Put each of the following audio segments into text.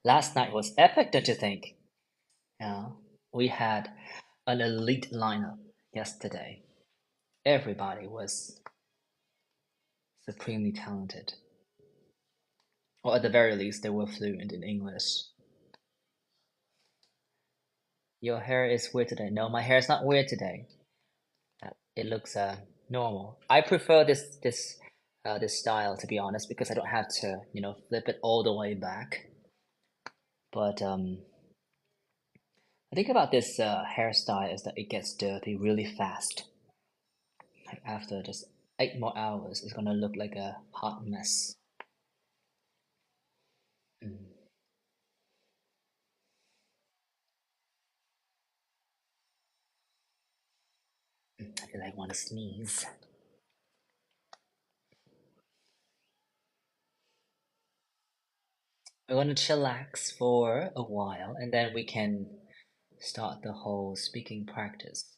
Last night was epic, don't you think? Yeah, we had an elite lineup yesterday. Everybody was supremely talented. Or at the very least, they were fluent in English. Your hair is weird today. No, my hair is not weird today. It looks normal. I prefer this style, to be honest, because I don't have to, flip it all the way back. But the thing about this hairstyle is that it gets dirty really fast. Like after just 8 more hours, it's gonna look like a hot mess. Mm. I feel like I want to sneeze. We're gonna chillax for a while, and then we can start the whole speaking practice.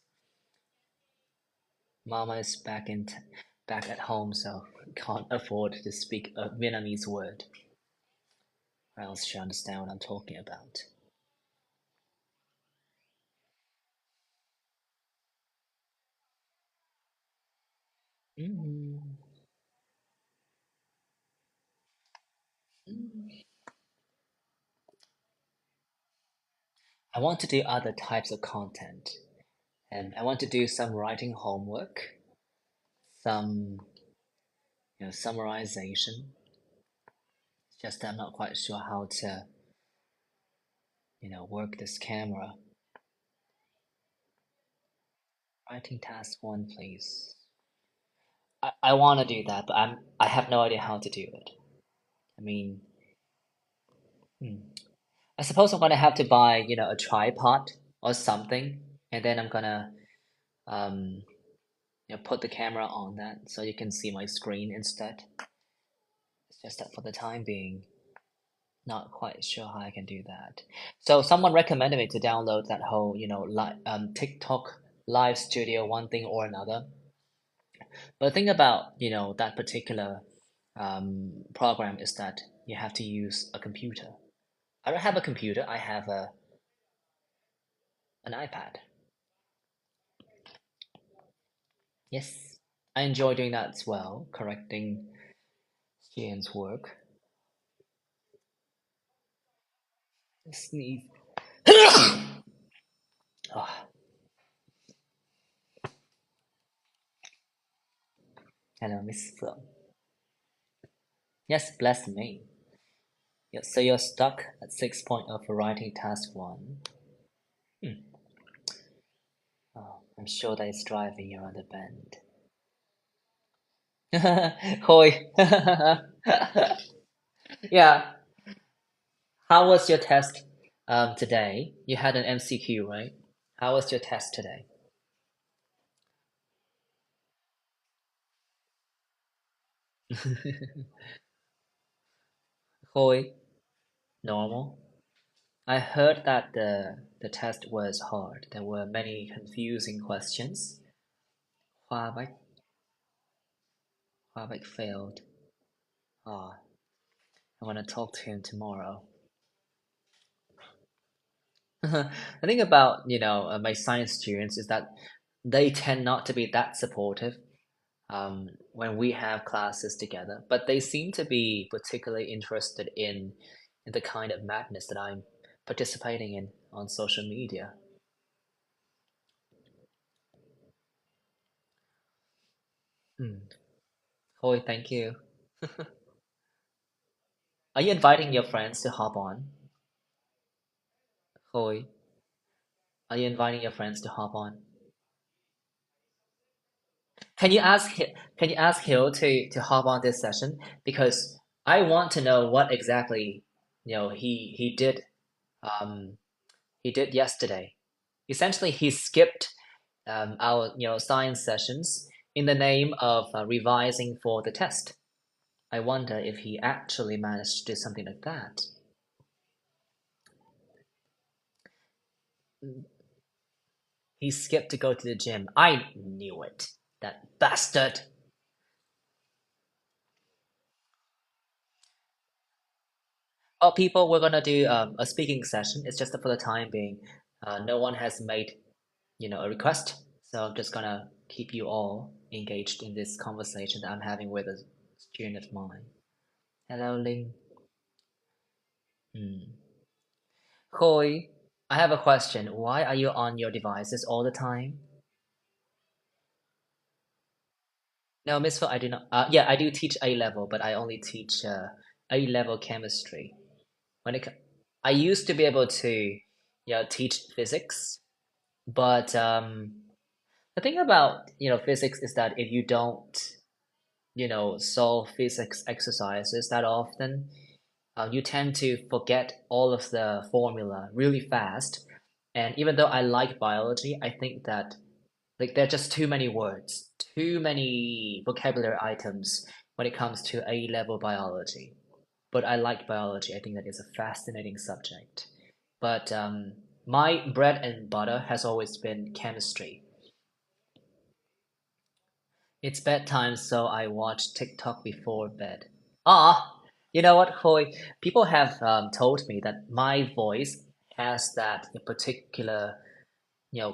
Mama is back at home, so can't afford to speak a Vietnamese word, or else she'll understand what I'm talking about. Mm. Mm. I want to do other types of content, and I want to do some writing homework, some summarization. It's just that I'm not quite sure how to work this camera. Writing task one, please. I want to do that, but I have no idea how to do it. I mean, hmm. I suppose I'm gonna have to buy, a tripod or something, and then I'm gonna um, put the camera on that so you can see my screen instead. It's just that for the time being, not quite sure how I can do that. So someone recommended me to download that whole, TikTok live studio, one thing or another. But the thing about, that particular program is that you have to use a computer. I don't have a computer, I have an iPad. Yes, I enjoy doing that as well, correcting students' work. Sneeze. Oh, hello, Miss Flo. Yes, bless me. Yeah, so you're stuck at 6 for writing task one. Hmm. Oh, I'm sure that is driving you around the bend. Hoi. Yeah. How was your test today? You had an MCQ, right? How was your test today? Hoi. Normal. I heard that the test was hard. There were many confusing questions. Hoa Bách, Hoa Bách failed. Ah, I want to talk to him tomorrow. The thing about, my science students is that they tend not to be that supportive when we have classes together, but they seem to be particularly interested in the kind of madness that I'm participating in on social media. Hmm. Hoi, thank you. Are you inviting your friends to hop on? Hoi, are you inviting your friends to hop on? Can you ask Hill to hop on this session? Because I want to know what exactly um he did yesterday. Essentially, he skipped our science sessions in the name of revising for the test. I wonder if he actually managed to do something like that. He skipped to go to the gym. I knew it. That bastard. Oh, people, we're gonna do a speaking session. It's just for the time being. No one has made, a request, so I'm just gonna keep you all engaged in this conversation that I'm having with a student of mine. Hello, Ling. Hmm. Khoi, I have a question. Why are you on your devices all the time? No, Miss Phil, I do not. Yeah, I do teach A level, but I only teach A level chemistry. When it, I used to be able to, teach physics, but the thing about physics is that if you don't solve physics exercises that often, you tend to forget all of the formula really fast. And even though I like biology, I think that like there are just too many words, too many vocabulary items when it comes to A level biology. But I like biology. I think that is a fascinating subject. But my bread and butter has always been chemistry. It's bedtime, so I watch TikTok before bed. Ah, you know what, Chloe? People have told me that my voice has that particular,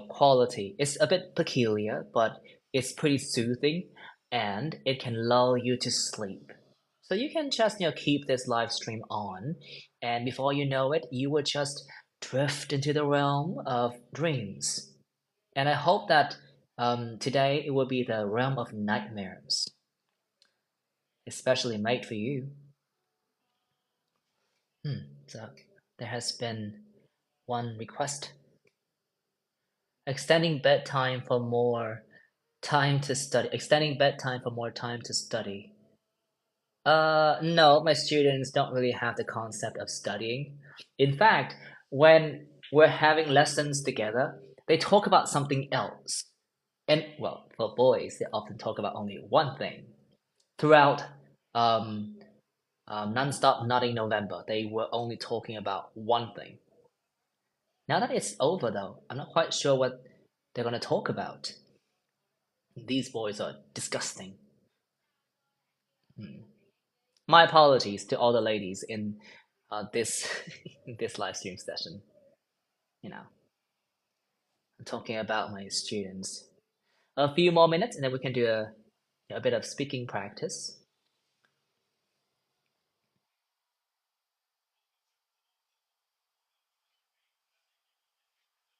quality. It's a bit peculiar, but it's pretty soothing, and it can lull you to sleep. So you can just, keep this live stream on, and before you know it, you will just drift into the realm of dreams. And I hope that today it will be the realm of nightmares, especially made for you. So there has been one request extending bedtime for more time to study. Extending bedtime for more time to study. No, my students don't really have the concept of studying. In fact, when we're having lessons together, they talk about something else. And well, for boys, they often talk about only one thing. Throughout um, non-stop nutting November, they were only talking about one thing. Now that it's over, though, I'm not quite sure what they're gonna talk about. These boys are disgusting. Hmm. My apologies to all the ladies in this in this live stream session. You know, I'm talking about my students. A few more minutes, and then we can do a bit of speaking practice.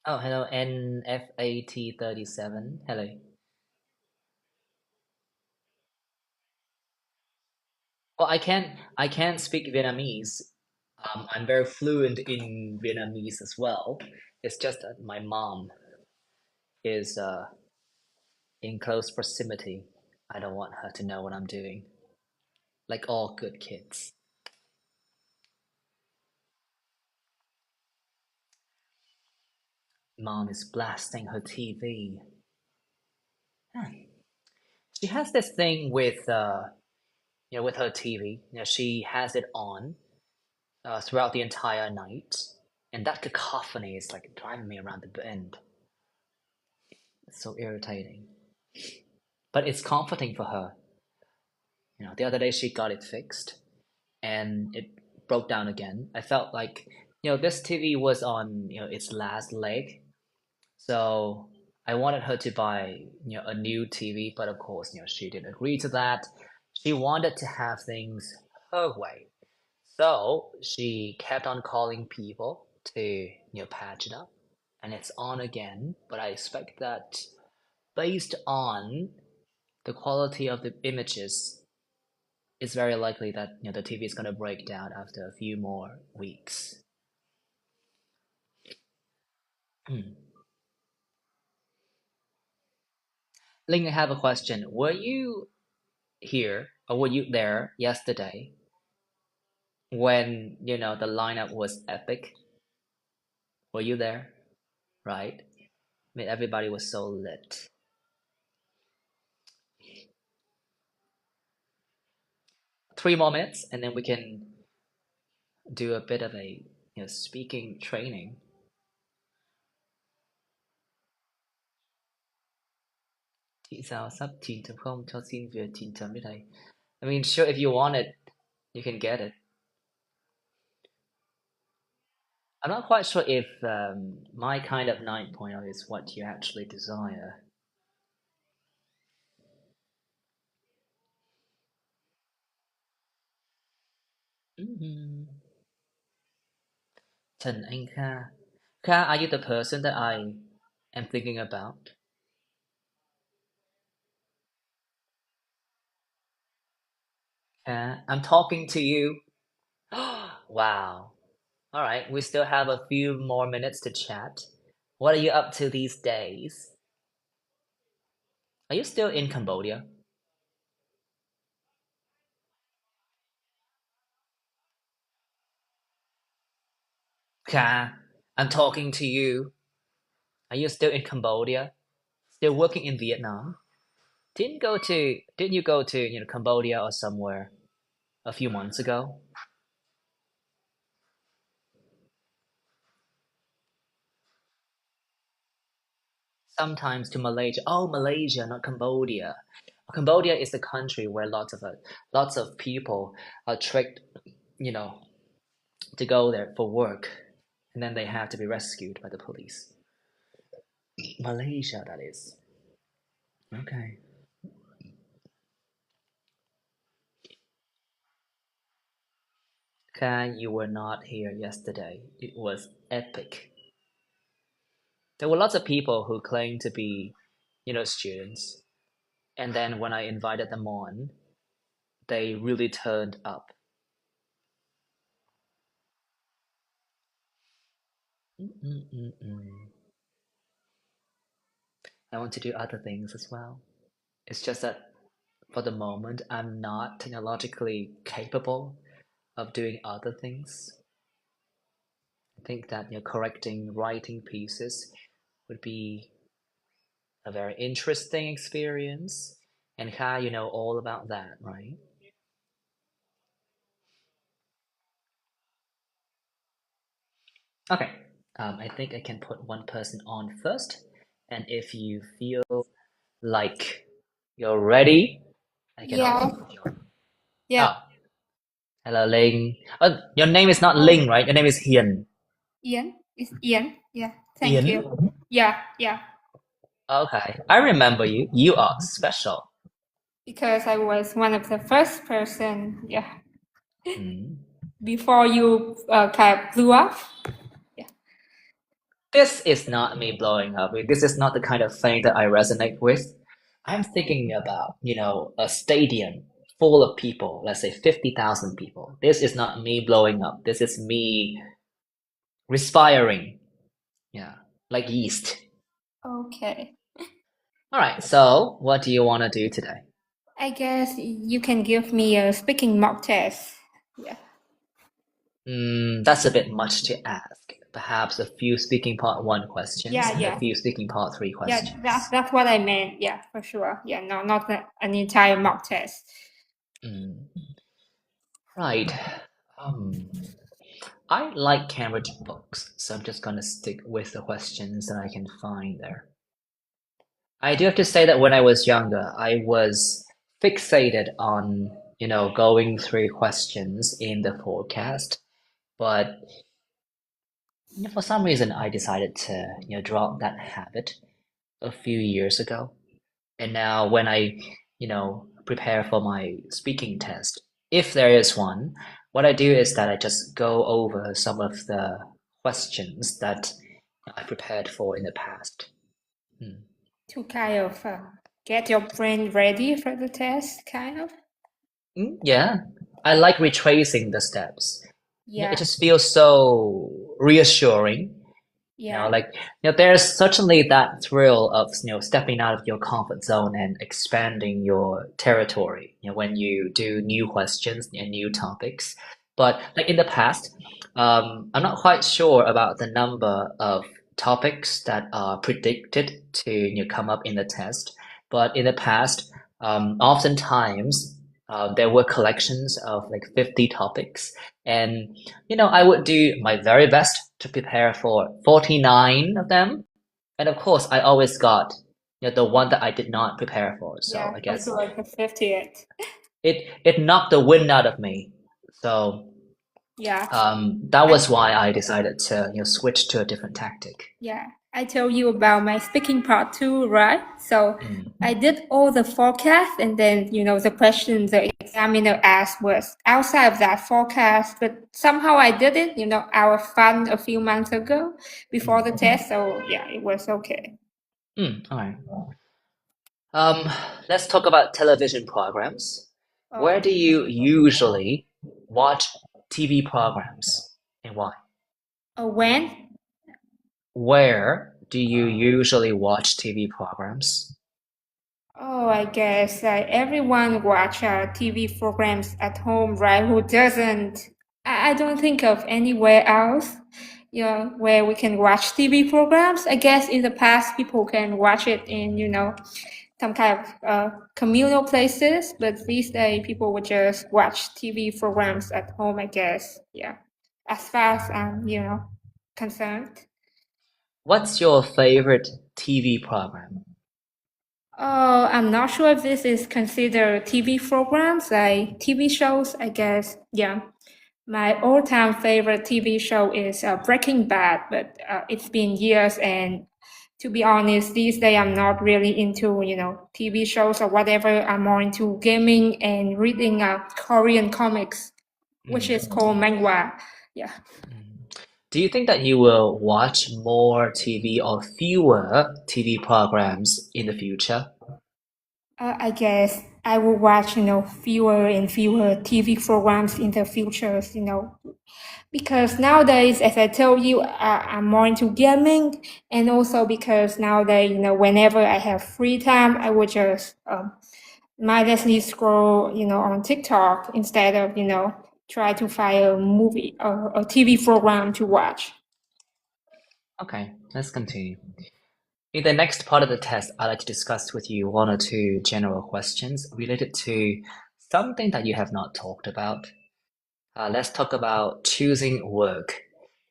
Oh, hello, NFAT37. Hello. Well, I can speak Vietnamese. I'm very fluent in Vietnamese as well. It's just that my mom is in close proximity. I don't want her to know what I'm doing. Like all good kids. Mom is blasting her TV. Huh. She has this thing with with her TV. She has it on throughout the entire night, and that cacophony is like driving me around the bend. It's so irritating. But it's comforting for her. The other day she got it fixed, and it broke down again. I felt like this TV was on its last leg, so I wanted her to buy a new TV, but of course she didn't agree to that. She wanted to have things her way, so she kept on calling people to patch it up, and it's on again. But I expect that based on the quality of the images, it's very likely that the TV is gonna break down after a few more weeks. Hmm. Ling, I have a question. Were you here or were you there yesterday when the lineup was epic? Were you there? Right? I mean, everybody was so lit. 3 more minutes, and then we can do a bit of a speaking training. Chị sao sắp 9.0 cho xin việc 9 chấm đây thầy. I mean, sure, if you want it, you can get it. I'm not quite sure if my kind of 9.0 is what you actually desire. Mhm. Trần Anh Kha. Kha, are you the person that I am thinking about? Kha, I'm talking to you. Wow. All right, we still have a few more minutes to chat. What are you up to these days? Are you still in Cambodia? Kha, I'm talking to you. Are you still in Cambodia? Still working in Vietnam? Didn't you go to, Cambodia or somewhere a few months ago? Sometimes to Malaysia. Oh, Malaysia, not Cambodia. Cambodia is the country where lots of people are tricked, you know, to go there for work, and then they have to be rescued by the police. Malaysia, that is. Okay. Kai, you were not here yesterday. It was epic. There were lots of people who claimed to be, students, and then when I invited them on, they really turned up. Mm-mm-mm. I want to do other things as well. It's just that for the moment, I'm not technologically capable of doing other things. I think that correcting writing pieces would be a very interesting experience. And Kai, you know all about that, right? Okay. I think I can put one person on first. And if you feel like you're ready, I can Yeah, also join. yeah. Oh, hello, Ling. Oh, your name is not Ling, right? Your name is Hiền. Ian. It's Ian. Yeah. Thank Ian? you. Yeah, yeah. Okay, I remember you. You are special. Because I was one of the first person, yeah, Hmm. before you kind of blew up. Yeah. This is not me blowing up. This is not the kind of thing that I resonate with. I'm thinking about, a stadium full of people, let's say 50,000 people. This is not me blowing up. This is me respiring. Yeah, like yeast. Okay. All right, so what do you want to do today? I guess you can give me a speaking mock test. Yeah. That's a bit much to ask. Perhaps a few speaking part one questions Yeah, and a yeah. few speaking part three Yeah, questions. that's what I meant. Yeah, for sure. Yeah, no, not an entire mock test. Mm, right. Um, I like Cambridge books, so I'm just gonna stick with the questions that I can find there. I do have to say that when I was younger, I was fixated on, going through questions in the forecast, but for some reason I decided to, drop that habit a few years ago. And now when I, prepare for my speaking test, if there is one, what I do is that I just go over some of the questions that I prepared for in the past. Hmm. To kind of get your brain ready for the test, kind of. Yeah, I like retracing the steps. It Yeah, just feels so reassuring. yeah. Like, there's certainly that thrill of, stepping out of your comfort zone and expanding your territory, when you do new questions and new topics. But like in the past, I'm not quite sure about the number of topics that are predicted to, come up in the test. But in the past, oftentimes, there were collections of like 50 topics. And I would do my very best to prepare for 49 of them. And of course, I always got, the one that I did not prepare for. So Yeah, I for guess sure, the 50th. it knocked the wind out of me. So Yeah. That I was why I decided to, switch to a different tactic. Yeah, I told you about my speaking part too, right? So Mm. I did all the forecast, and then the question the examiner asked was outside of that forecast, but somehow I did it, our fun a few months ago before the Mm. test. So yeah, it was okay. All right. Um, let's talk about television programs. Where Oh, do you usually watch TV programs and why? when? Where do you usually watch TV programs? Oh, I guess everyone watch TV programs at home, right? Who doesn't? I don't think of anywhere else, where we can watch TV programs. I guess in the past, people can watch it in, some kind of communal places, but these days, people would just watch TV programs at home, I guess. Yeah, as far as I'm, concerned. What's your favorite TV program? Oh, I'm not sure if this is considered TV programs, like TV shows, I guess. Yeah. My all-time favorite TV show is Breaking Bad, but it's been years, and to be honest, these days I'm not really into, TV shows or whatever. I'm more into gaming and reading Korean comics, which is Mm. called manhwa. Yeah. Mm. Do you think that you will watch more TV or fewer TV programs in the future? I guess I will watch, fewer and fewer TV programs in the future, because nowadays, as I told you, I'm more into gaming, and also because nowadays, whenever I have free time, I would just mindlessly scroll, on TikTok instead of, try to find a movie or a TV program to watch. Okay, let's continue. In the next part of the test, I'd like to discuss with you one or two general questions related to something that you have not talked about. Let's talk about choosing work.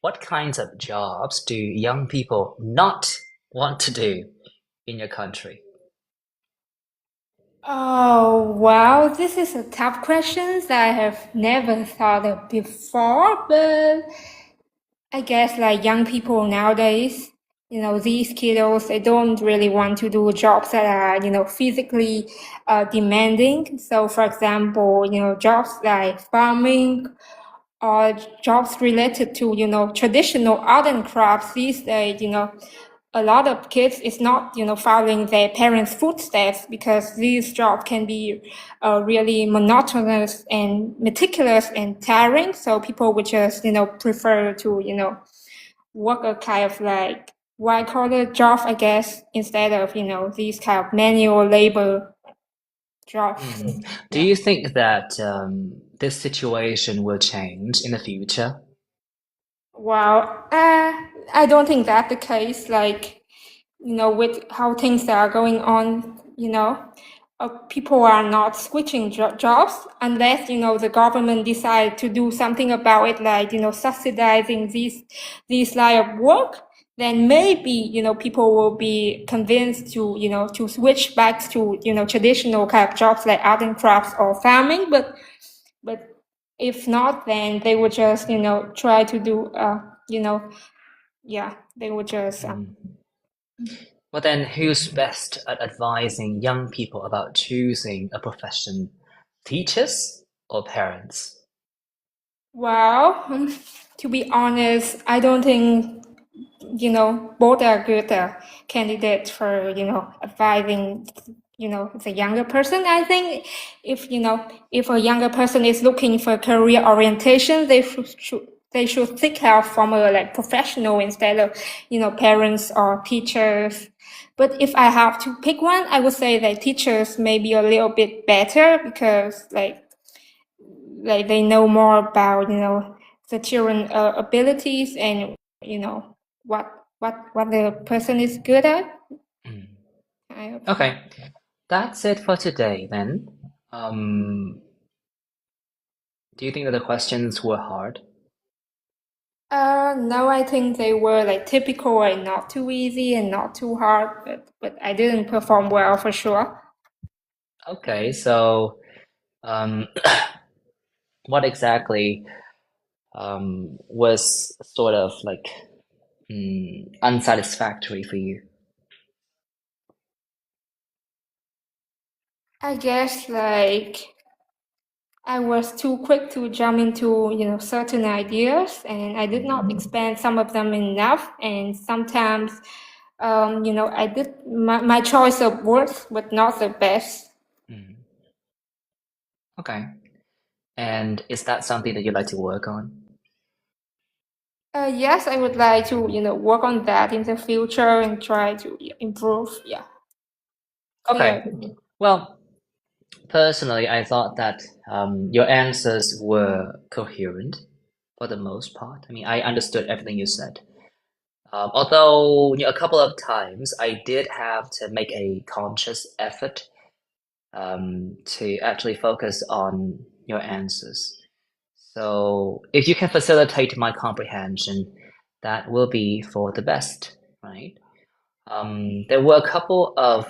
What kinds of jobs do young people not want to do in your country? Oh, wow, this is a tough question that I have never thought of before, but I guess like young people nowadays, these kiddos, they don't really want to do jobs that are, physically demanding. So, for example, jobs like farming or jobs related to, traditional art and crafts these days, a lot of kids is not, following their parents' footsteps because these jobs can be really monotonous and meticulous and tiring. So people would just, prefer to, work a kind of like white collar job, I guess, instead of, these kind of manual labor jobs. Hmm. Do Yeah. you think that this situation will change in the future? Well, I don't think that's the case. Like, with how things are going on, people are not switching jobs unless, the government decide to do something about it, like, subsidizing these line of work. Then maybe, people will be convinced to, to switch back to, traditional kind of jobs like art and crafts or farming. But if not, then they would just, try to do, yeah, they would just, Hmm. Well, then, who's best at advising young people about choosing a profession? Teachers or parents? well, to be honest, I don't think, both are good candidates for, advising, the younger person. I think if a younger person is looking for career orientation, they should seek help from a like professional instead of, parents or teachers. But if I have to pick one, I would say that teachers may be a little bit better because like they know more about the children abilities and what the person is good at. Hmm. I hope so. Okay, that's it for today then. Um, do you think that the questions were hard? No, I think they were like typical and not too easy and not too hard, but I didn't perform well for sure. Okay, so um, what exactly was sort of like unsatisfactory for you? I guess like I was too quick to jump into, certain ideas, and I did not Mm, expand some of them enough. And sometimes, I did my choice of words was not the best. mm. Okay. And is that something that you'd like to work on? Yes, I would like to, work on that in the future and try to improve. Yeah, Okay. clear. Well, personally, I thought that your answers were coherent for the most part. I mean, I understood everything you said. Although, a couple of times I did have to make a conscious effort to actually focus on your answers. So if you can facilitate my comprehension, that will be for the best, right? There were a couple of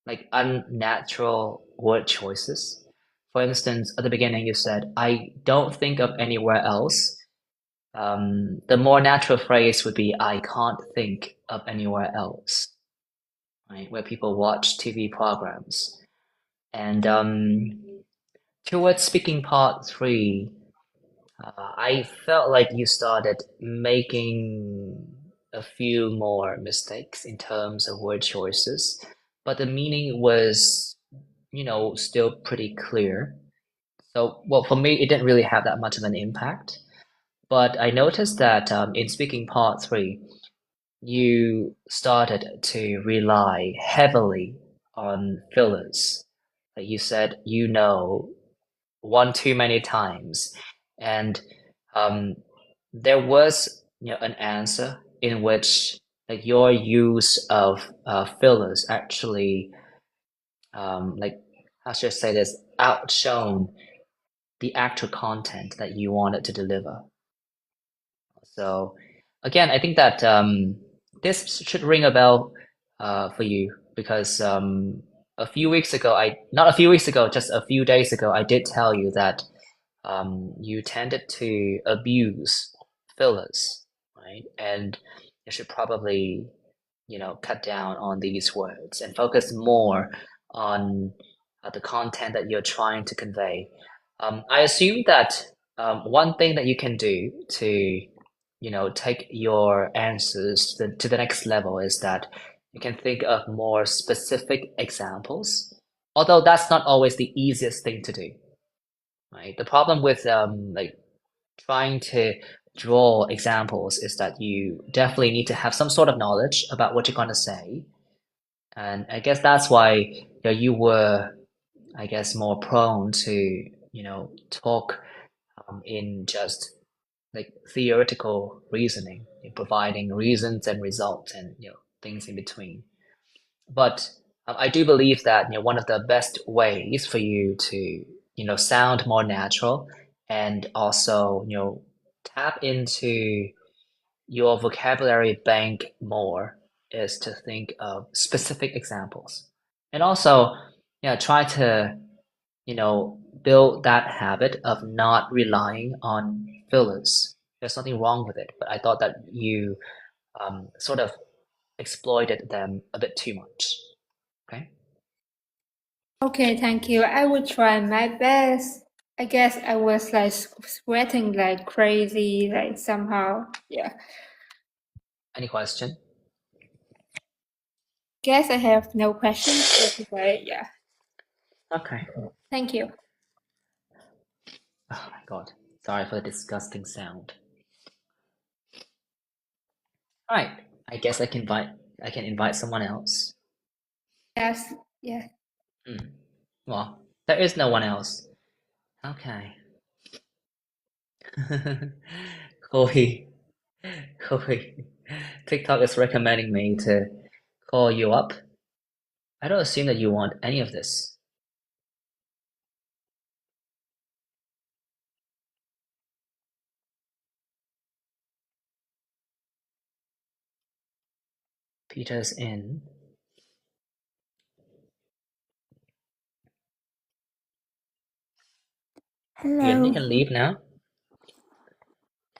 like unnatural word choices. For instance, at the beginning you said, "I don't think of anywhere else." The more natural phrase would be, "I can't think of anywhere else," right? Where people watch TV programs. And towards speaking part three, I felt like you started making a few more mistakes in terms of word choices, but the meaning was, still pretty clear. So, well, for me, it didn't really have that much of an impact. But I noticed that in speaking part three, you started to rely heavily on fillers. Like you said, one too many times. And um, there was, an answer in which like your use of fillers actually, like how should I say this, outshone the actual content that you wanted to deliver. So again, I think that this should ring a bell for you because a few weeks ago, not a few weeks ago, just a few days ago, I did tell you that you tended to abuse fillers, right? And you should probably, cut down on these words and focus more on the content that you're trying to convey. I assume that one thing that you can do to, take your answers to the next level is that you can think of more specific examples, although that's not always the easiest thing to do, right? The problem with like trying to draw examples is that you definitely need to have some sort of knowledge about what you're going to say. And I guess that's why you were, I guess, more prone to, talk in just like theoretical reasoning, providing reasons and results and things in between. But I do believe that one of the best ways for you to sound more natural and also tap into your vocabulary bank more is to think of specific examples and also try to build that habit of not relying on fillers. There's nothing wrong with it, but I thought that you sort of exploited them a bit too much. Okay. Okay, thank you. I will try my best. I guess I was like sweating like crazy, like somehow. Yeah. Any question? Guess I have no questions for today. Yeah. Okay. Thank you. Oh my God. Sorry for the disgusting sound. All right. I guess I can invite someone else. Yes. Yeah. Hmm. Well, there is no one else. Okay. Chloe, Chloe, TikTok is recommending me to call you up. I don't assume that you want any of this. Peter's in. You Hello. can leave now.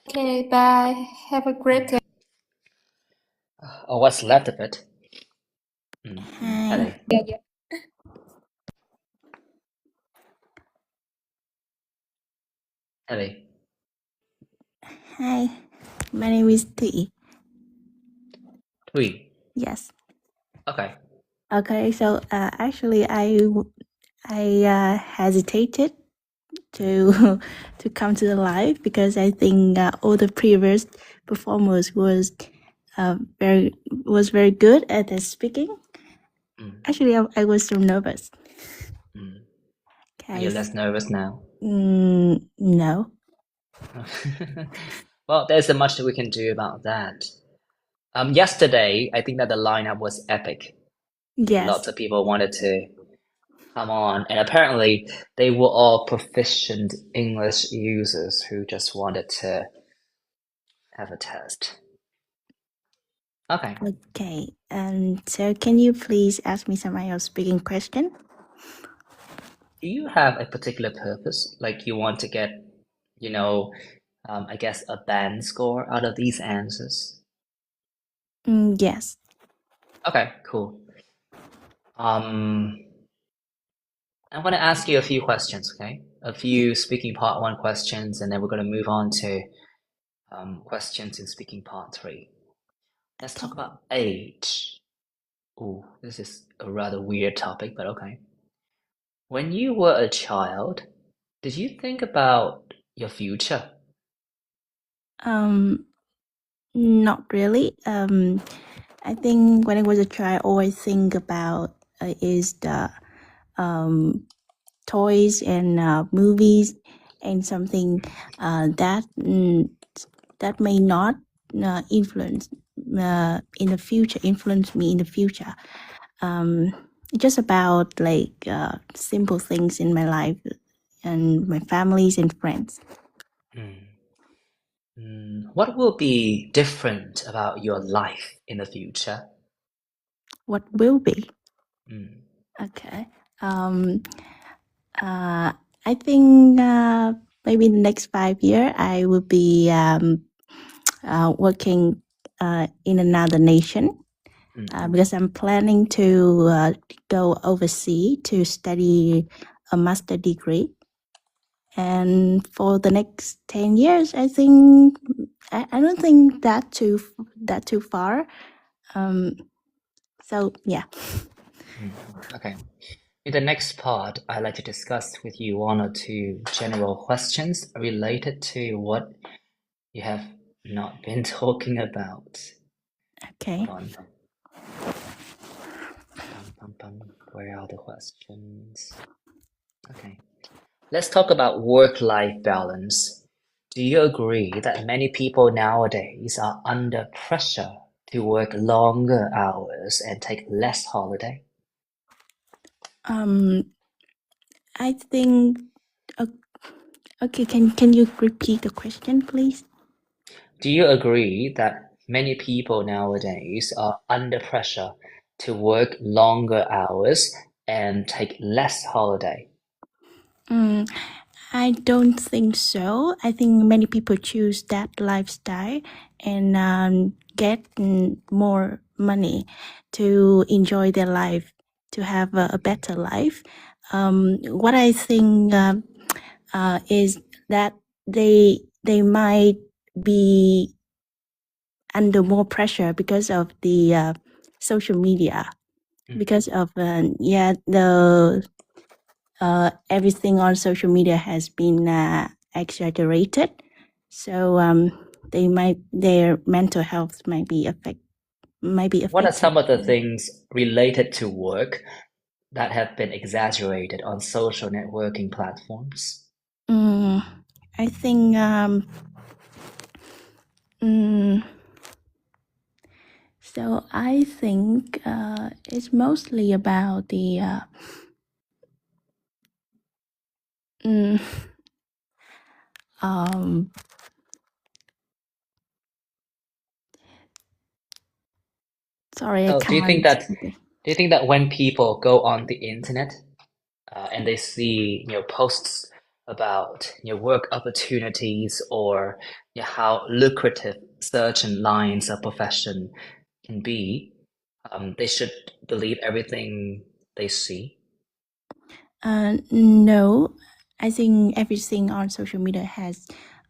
Okay, bye. Have a great day. Or what's left of it. Hi. Ellie. Yeah, yeah. Ellie. Hi. My name is T. Tui. Yes. Okay. Okay. So actually, I hesitated to to come to the live because I think all the previous performers very good at the speaking. Actually, I was so nervous. Are you Guys, less nervous now? no. Well, there's not much that we can do about that. Yesterday, I think that the lineup was epic. Yes. Lots of people wanted to come on, and apparently they were all proficient English users who just wanted to have a test. Okay. Okay. So can you please ask me some IELTS speaking question? Do you have a particular purpose? Like you want to get, you know, I guess a band score out of these answers? Yes. Okay, cool. I'm going to ask you a few questions, okay? A few speaking part one questions, and then we're going to move on to questions in speaking part three. Let's Okay. talk about age. Ooh, this is a rather weird topic, but okay. When you were a child, did you think about your future? Not really. I think when I was a child, I always think about is the toys and movies and something that may not influence in the future, influence me in the future. Just about like simple things in my life and my families and friends. What will be different about your life in the future? What will be? Mm. Okay. I think maybe in the next 5 years, I will be working in another nation because I'm planning to go overseas to study a master degree. And for the next 10 years, I think I don't think that too far. So yeah. Okay. In the next part, I'd like to discuss with you one or two general questions related to what you have not been talking about. Okay. Hold on. Where are the questions? Okay. Let's talk about work-life balance. Do you agree that many people nowadays are under pressure to work longer hours and take less holiday? I think. Okay. Can you repeat the question, please? Do you agree that many people nowadays are under pressure to work longer hours and take less holiday? I don't think so. I think many people choose that lifestyle and get more money to enjoy their life, to have a better life. What I think is that they might be under more pressure because of the social media, because of the everything on social media has been exaggerated. So their mental health might be What are affected. some of the things related to work that have been exaggerated on social networking platforms? I think so. I think it's mostly about the sorry, I So can't. do you think that when people go on the internet and they see, posts about work opportunities or how lucrative certain lines of profession can be, they should believe everything they see? No, I think everything on social media has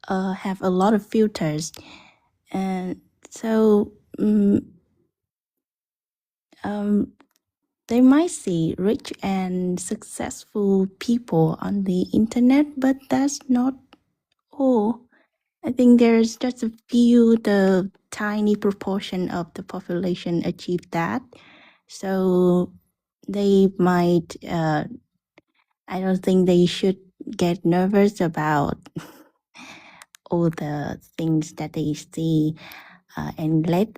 have a lot of filters, and so they might see rich and successful people on the internet, but that's not all. I think there's just a few, the tiny proportion of the population achieve that. So they might, I don't think they should get nervous about all the things that they see and let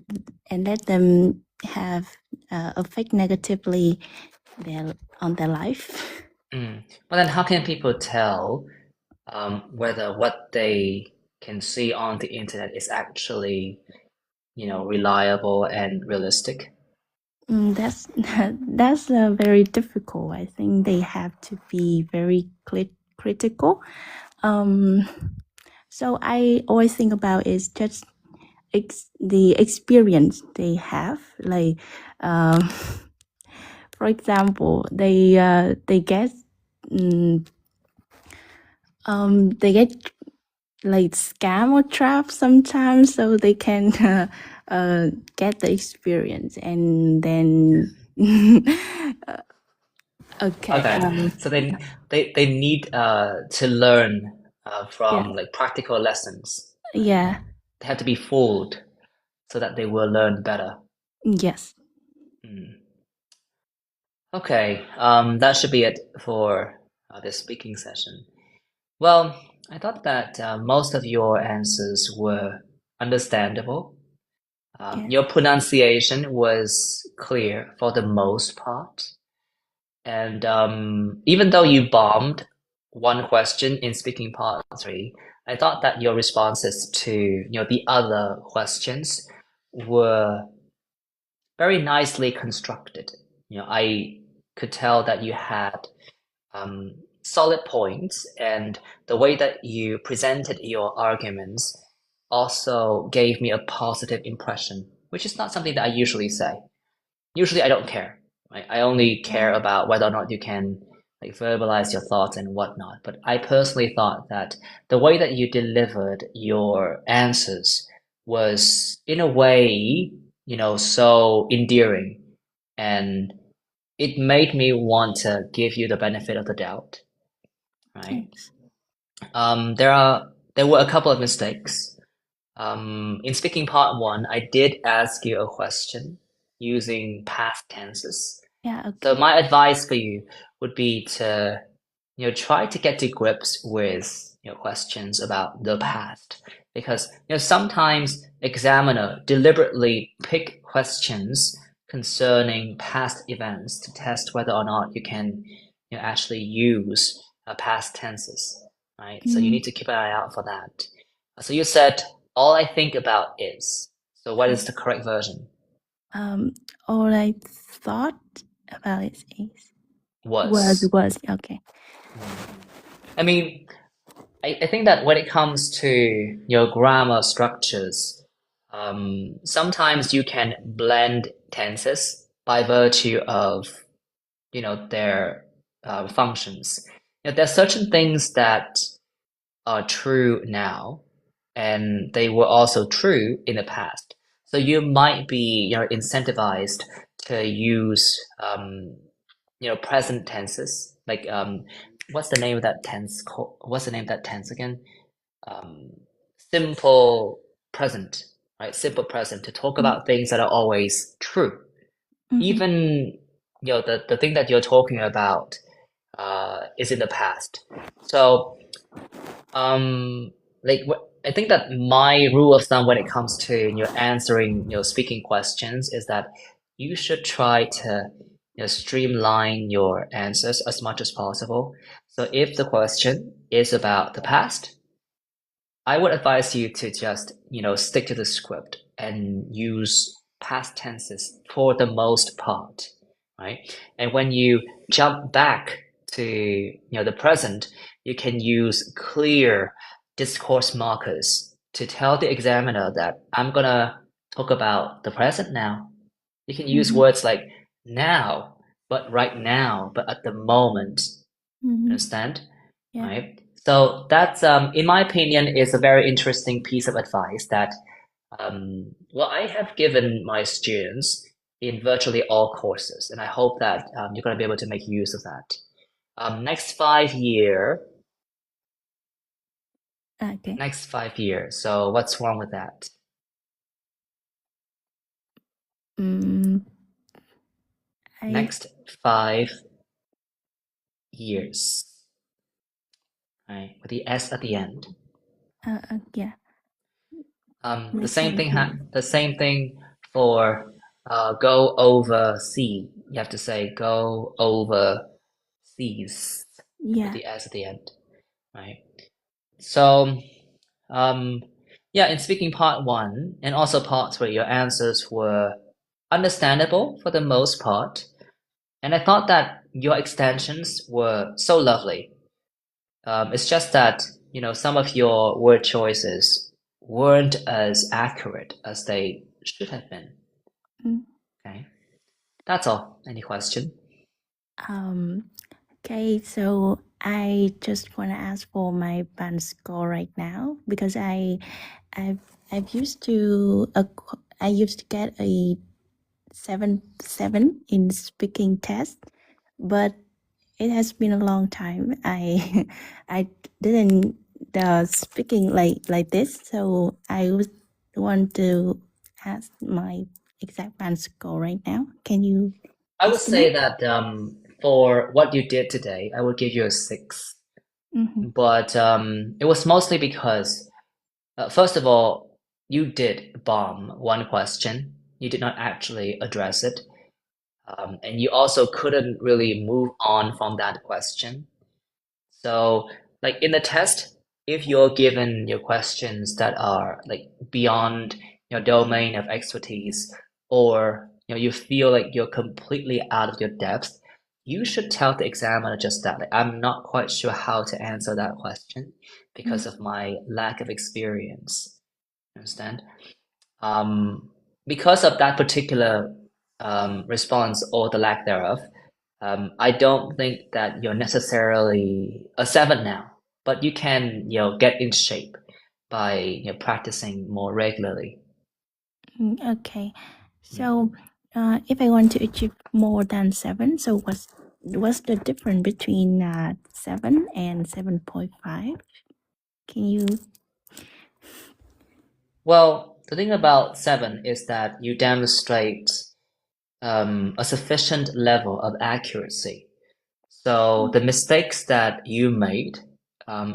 them have affect negatively on their life. But then how can people tell whether what they can see on the internet is actually, reliable and realistic? That's that's very difficult. I think they have to be very critical. So I always think about is just the experience they have. Like, for example, they get they get like scam or trap sometimes, so they can get the experience and then okay. Okay, so they need to learn Yeah, from like practical lessons, right? yeah, They have to be fooled so that they will learn better. yes, Okay, that should be it for this speaking session. Well, I thought that most of your answers were understandable. yeah, Your pronunciation was clear for the most part. And even though you bombed one question in speaking part three, I thought that your responses to the other questions were very nicely constructed. I could tell that you had solid points, and the way that you presented your arguments also gave me a positive impression, which is not something that I usually say. Usually, I don't care. Right? I only care about whether or not you can like verbalize your thoughts and whatnot. But I personally thought that the way that you delivered your answers was, in a way, so endearing, and it made me want to give you the benefit of the doubt. Right? thanks. There were a couple of mistakes. In speaking part one, I did ask you a question using past tenses. Yeah, So okay. my advice for you would be to, try to get to grips with, questions about the past, because, sometimes examiner deliberately pick questions concerning past events to test whether or not you can, actually use past tenses, right? So you Mm, need to keep an eye out for that. So you said, all I think about is. So what is the correct version? um, all I thought about it is Was. okay. I mean, I think that when it comes to your grammar structures, sometimes you can blend tenses by virtue of, their functions. There are certain things that are true now, and they were also true in the past. So you might be, incentivized to use, present tenses. Like, what's the name of that tense called? What's the name of that tense again? Um, Simple present, right? Simple present to talk Mm, about things that are always true. mhm, Even, the thing that you're talking about is in the past. So like I think that my rule of thumb when it comes to answering speaking questions is that you should try to streamline your answers as much as possible. So if the question is about the past, I would advise you to just stick to the script and use past tenses for the most part, right? And when you jump back to the present, you can use clear discourse markers to tell the examiner that I'm gonna talk about the present now. You can use words like now, but right now, but at the moment. Understand? Yeah. Right? So that's, in my opinion, is a very interesting piece of advice that, well, I have given my students in virtually all courses, and I hope that you're going to be able to make use of that. Next 5 year, Okay. next 5 years. So what's wrong with that? I Next 5 years, right? With the S at the end. yeah. The same thing Listening. the same thing for go over sea. You have to say go over seas with Yeah. the S at the end, right? So, um, yeah, in speaking part one and also part three, your answers were understandable for the most part, and I thought that your extensions were so lovely. It's just that, some of your word choices weren't as accurate as they should have been. Mm. Okay, that's all. Any question? Okay, so I just want to ask for my band score right now because I've used to I used to get a 7 in speaking test, but it has been a long time. I I didn't speaking like this, so I would want to ask my exact band score right now. Can you I would say estimate? that for what you did today, I would give you a 6. But it was mostly because, first of all, you did bomb one question. You did not actually address it. And you also couldn't really move on from that question. So, like in the test, if you're given your questions that are like beyond your domain of expertise, or you feel like you're completely out of your depth, you should tell the examiner just that. Like, I'm not quite sure how to answer that question because of my lack of experience. Understand? Um, because of that particular response or the lack thereof, I don't think that you're necessarily a 7 now, but you can, get in shape by, practicing more regularly. Okay, so if I want to achieve more than 7, so what's the difference between 7 and 7.5? Can you? Well, the thing about 7 is that you demonstrate a sufficient level of accuracy. So the mistakes that you made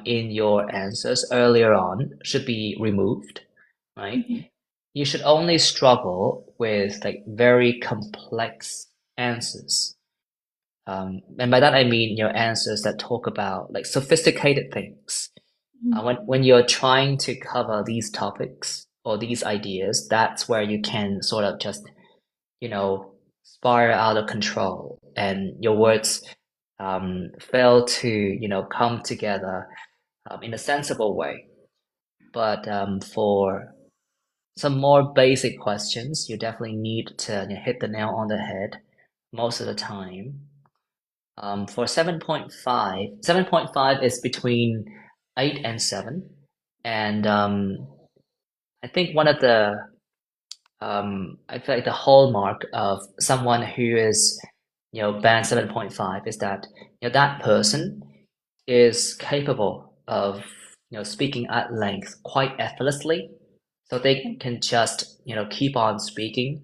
in your answers earlier on should be removed, right? You should only struggle with like very complex answers. And by that I mean your answers that talk about like sophisticated things. When you're trying to cover these topics or these ideas, that's where you can sort of just, spiral out of control and your words fail to, come together in a sensible way. But for some more basic questions, you definitely need to hit the nail on the head most of the time. For 7.5 is between 8 and 7. And I think one of the, I feel like the hallmark of someone who is, band 7.5 is that, that person is capable of, speaking at length quite effortlessly. So they can just, keep on speaking.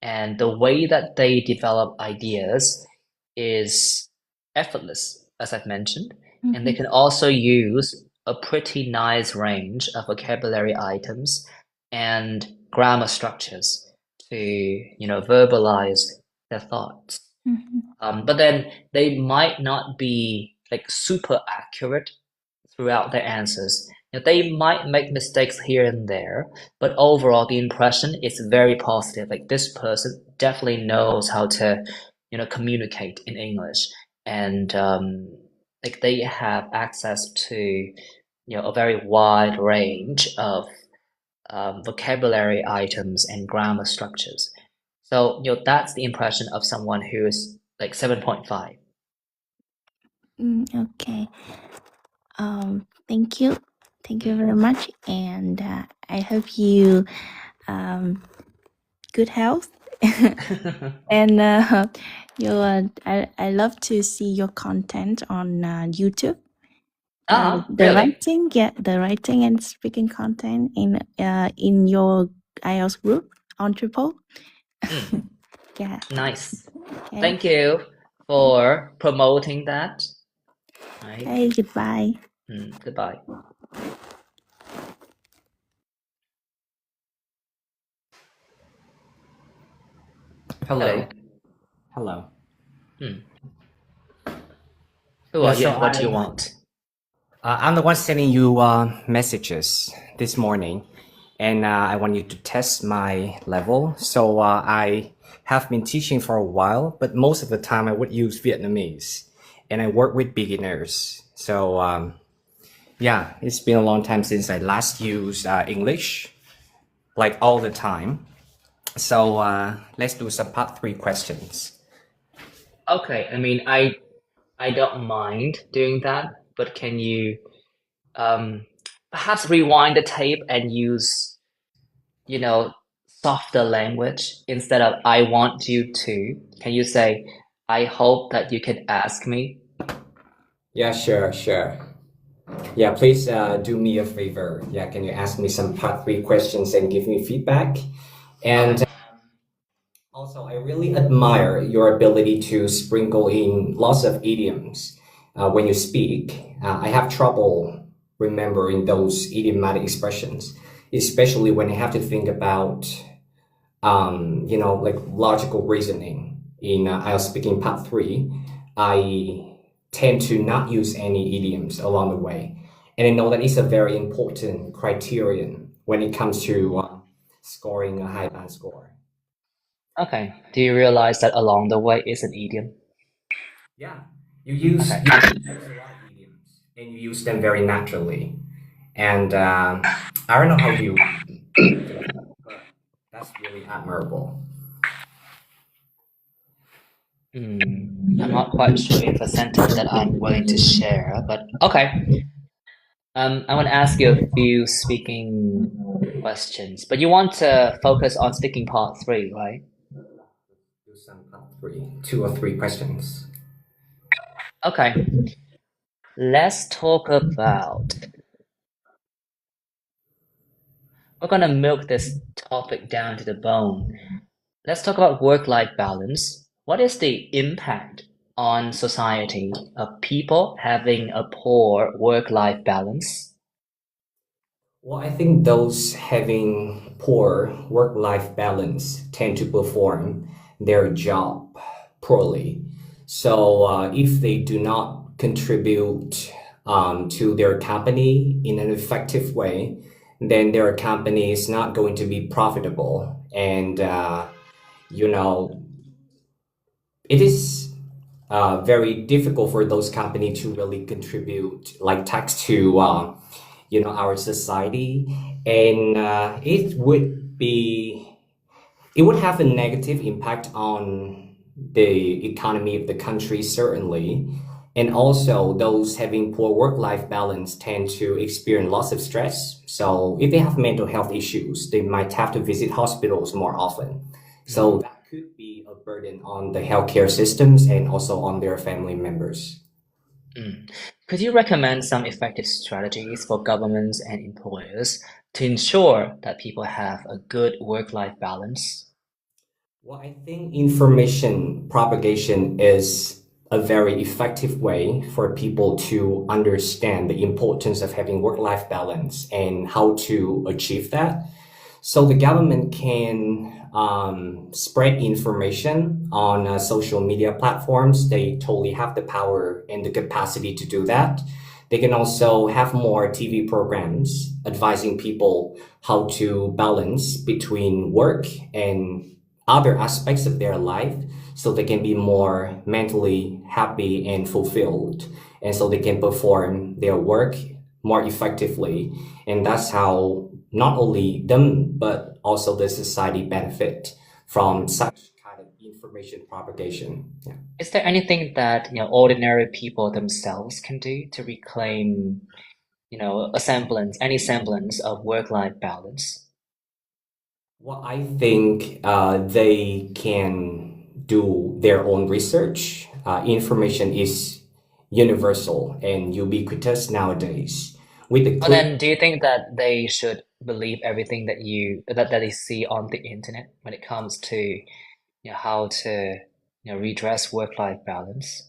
And the way that they develop ideas is effortless, as I've mentioned. And they can also use a pretty nice range of vocabulary items and grammar structures to, verbalize their thoughts. But then they might not be like super accurate throughout their answers. They might make mistakes here and there, but overall the impression is very positive. Like this person definitely knows how to, communicate in English, and like they have access to a very wide range of vocabulary items and grammar structures. So that's the impression of someone who is like 7.5. Okay. Thank you. Thank you very much. And I hope you good health. And I love to see your content on YouTube. Really? The writing and speaking content in your IELTS group on Triple. Yeah. Nice. Okay. Thank you for promoting that. Right. Okay. Goodbye. Goodbye. Hello. Hello. Who Yeah, are you so and what do you want? I'm the one sending you messages this morning, and I want you to test my level. So I have been teaching for a while, but most of the time I would use Vietnamese, and I work with beginners. So yeah, it's been a long time since I last used English, like all the time. So let's do some part 3 questions. Okay, I mean, I don't mind doing that, but can you perhaps rewind the tape and use, softer language instead of I want you to? Can you say, I hope that you can ask me? Yeah, sure. Yeah, please do me a favor. Yeah, can you ask me some part 3 questions and give me feedback? And also, I really admire your ability to sprinkle in lots of idioms when you speak. I have trouble remembering those idiomatic expressions, especially when I have to think about, like logical reasoning. In IELTS speaking part 3, I tend to not use any idioms along the way. And I know that it's a very important criterion when it comes to scoring a high band score. Okay. Do you realize that along the way is an idiom? Yeah, you use Okay. a lot of idioms, and you use them very naturally. And I don't know how you do that, but that's really admirable. I'm not quite sure if a sentence that I'm willing to share, but okay. I want to ask you a few speaking questions, but you want to focus on speaking part 3, right? Do some part 3, 2 or 3 questions. Okay. Let's talk about. We're gonna milk this topic down to the bone. Let's talk about work-life balance. What is the impact on society of people having a poor work-life balance? Well, I think those having poor work-life balance tend to perform their job poorly. So if they do not contribute to their company in an effective way, then their company is not going to be profitable. And, you know, it is very difficult for those companies to really contribute like tax to our society, and it would have a negative impact on the economy of the country, certainly. And also those having poor work-life balance tend to experience lots of stress. So if they have mental health issues, they might have to visit hospitals more often. So that could be a burden on the healthcare systems and also on their family members. Could you recommend some effective strategies for governments and employers to ensure that people have a good work-life balance? Well, I think information propagation is a very effective way for people to understand the importance of having work-life balance and how to achieve that. So the government can spread information on social media platforms. They totally have the power and the capacity to do that. They can also have more TV programs advising people how to balance between work and other aspects of their life so they can be more mentally happy and fulfilled. and so they can perform their work more effectively. And that's how not only them, but also the society benefit from such kind of information propagation. Yeah. Is there anything that, ordinary people themselves can do to reclaim, any semblance of work-life balance? Well, I think they can do their own research. Information is universal and ubiquitous nowadays. With the But click, then, do you think that they should believe everything that they see on the internet when it comes to, how to, redress work-life balance?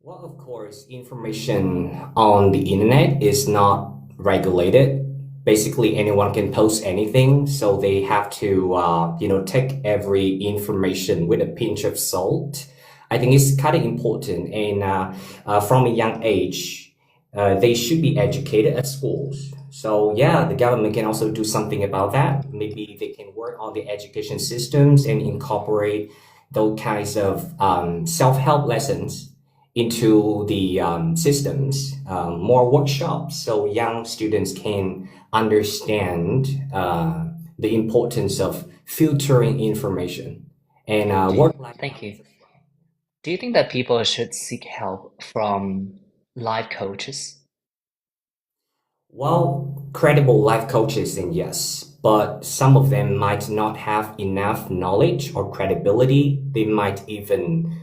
well, of course, information on the internet is not regulated. Basically, anyone can post anything, so they have to, take every information with a pinch of salt. I think it's kind of important, and from a young age, they should be educated at schools. So yeah, the government can also do something about that. Maybe they can work on the education systems and incorporate those kinds of self-help lessons into the systems, more workshops, so young students can understand the importance of filtering information and work-life Thank balance you. as well. Do you think that people should seek help from life coaches? Well, credible life coaches, then yes, but some of them might not have enough knowledge or credibility. They might even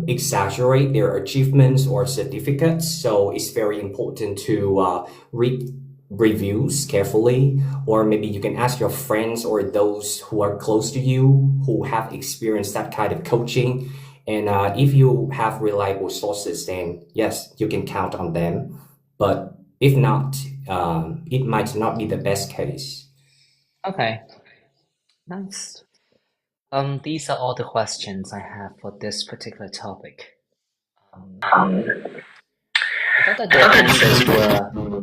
exaggerate their achievements or certificates. So it's very important to read reviews carefully, or maybe you can ask your friends or those who are close to you who have experienced that kind of coaching. And if you have reliable sources, then yes, you can count on them. But if not, it might not be the best case. Okay, nice. These are all the questions I have for this particular topic. I thought that your answers were.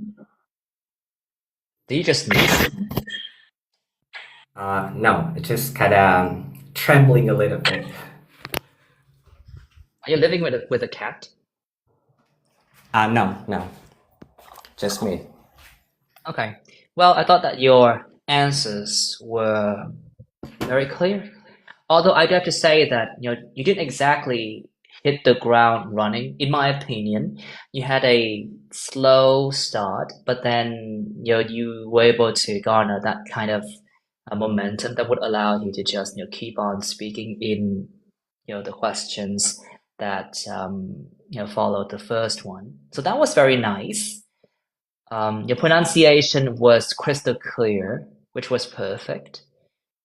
Did you just sneeze? No, it's just kind of trembling a little bit. Are you living with a cat? No, no, just me. Okay. Well, I thought that your answers were very clear. Although I do have to say that, you didn't exactly hit the ground running. In my opinion, you had a slow start, but then, you were able to garner that kind of momentum that would allow you to just, keep on speaking in, the questions that, followed the first one. So that was very nice. Your pronunciation was crystal clear, which was perfect.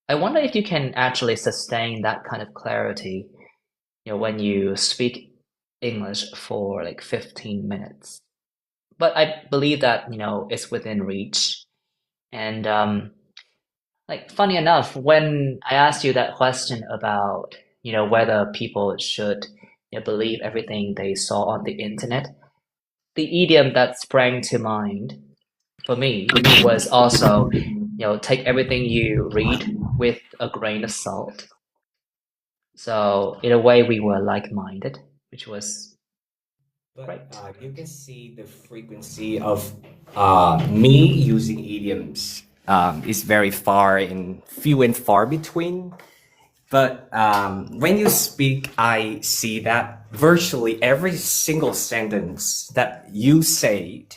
I wonder if you can actually sustain that kind of clarity, when you speak English for like 15 minutes. But I believe that, it's within reach. And like funny enough, when I asked you that question about, whether people should, believe everything they saw on the internet, the idiom that sprang to mind for me was also, take everything you read with a grain of salt. So in a way, we were like-minded, which was But great. you can see the frequency of me using idioms is very far and few and far between. But when you speak, I see that virtually every single sentence that you said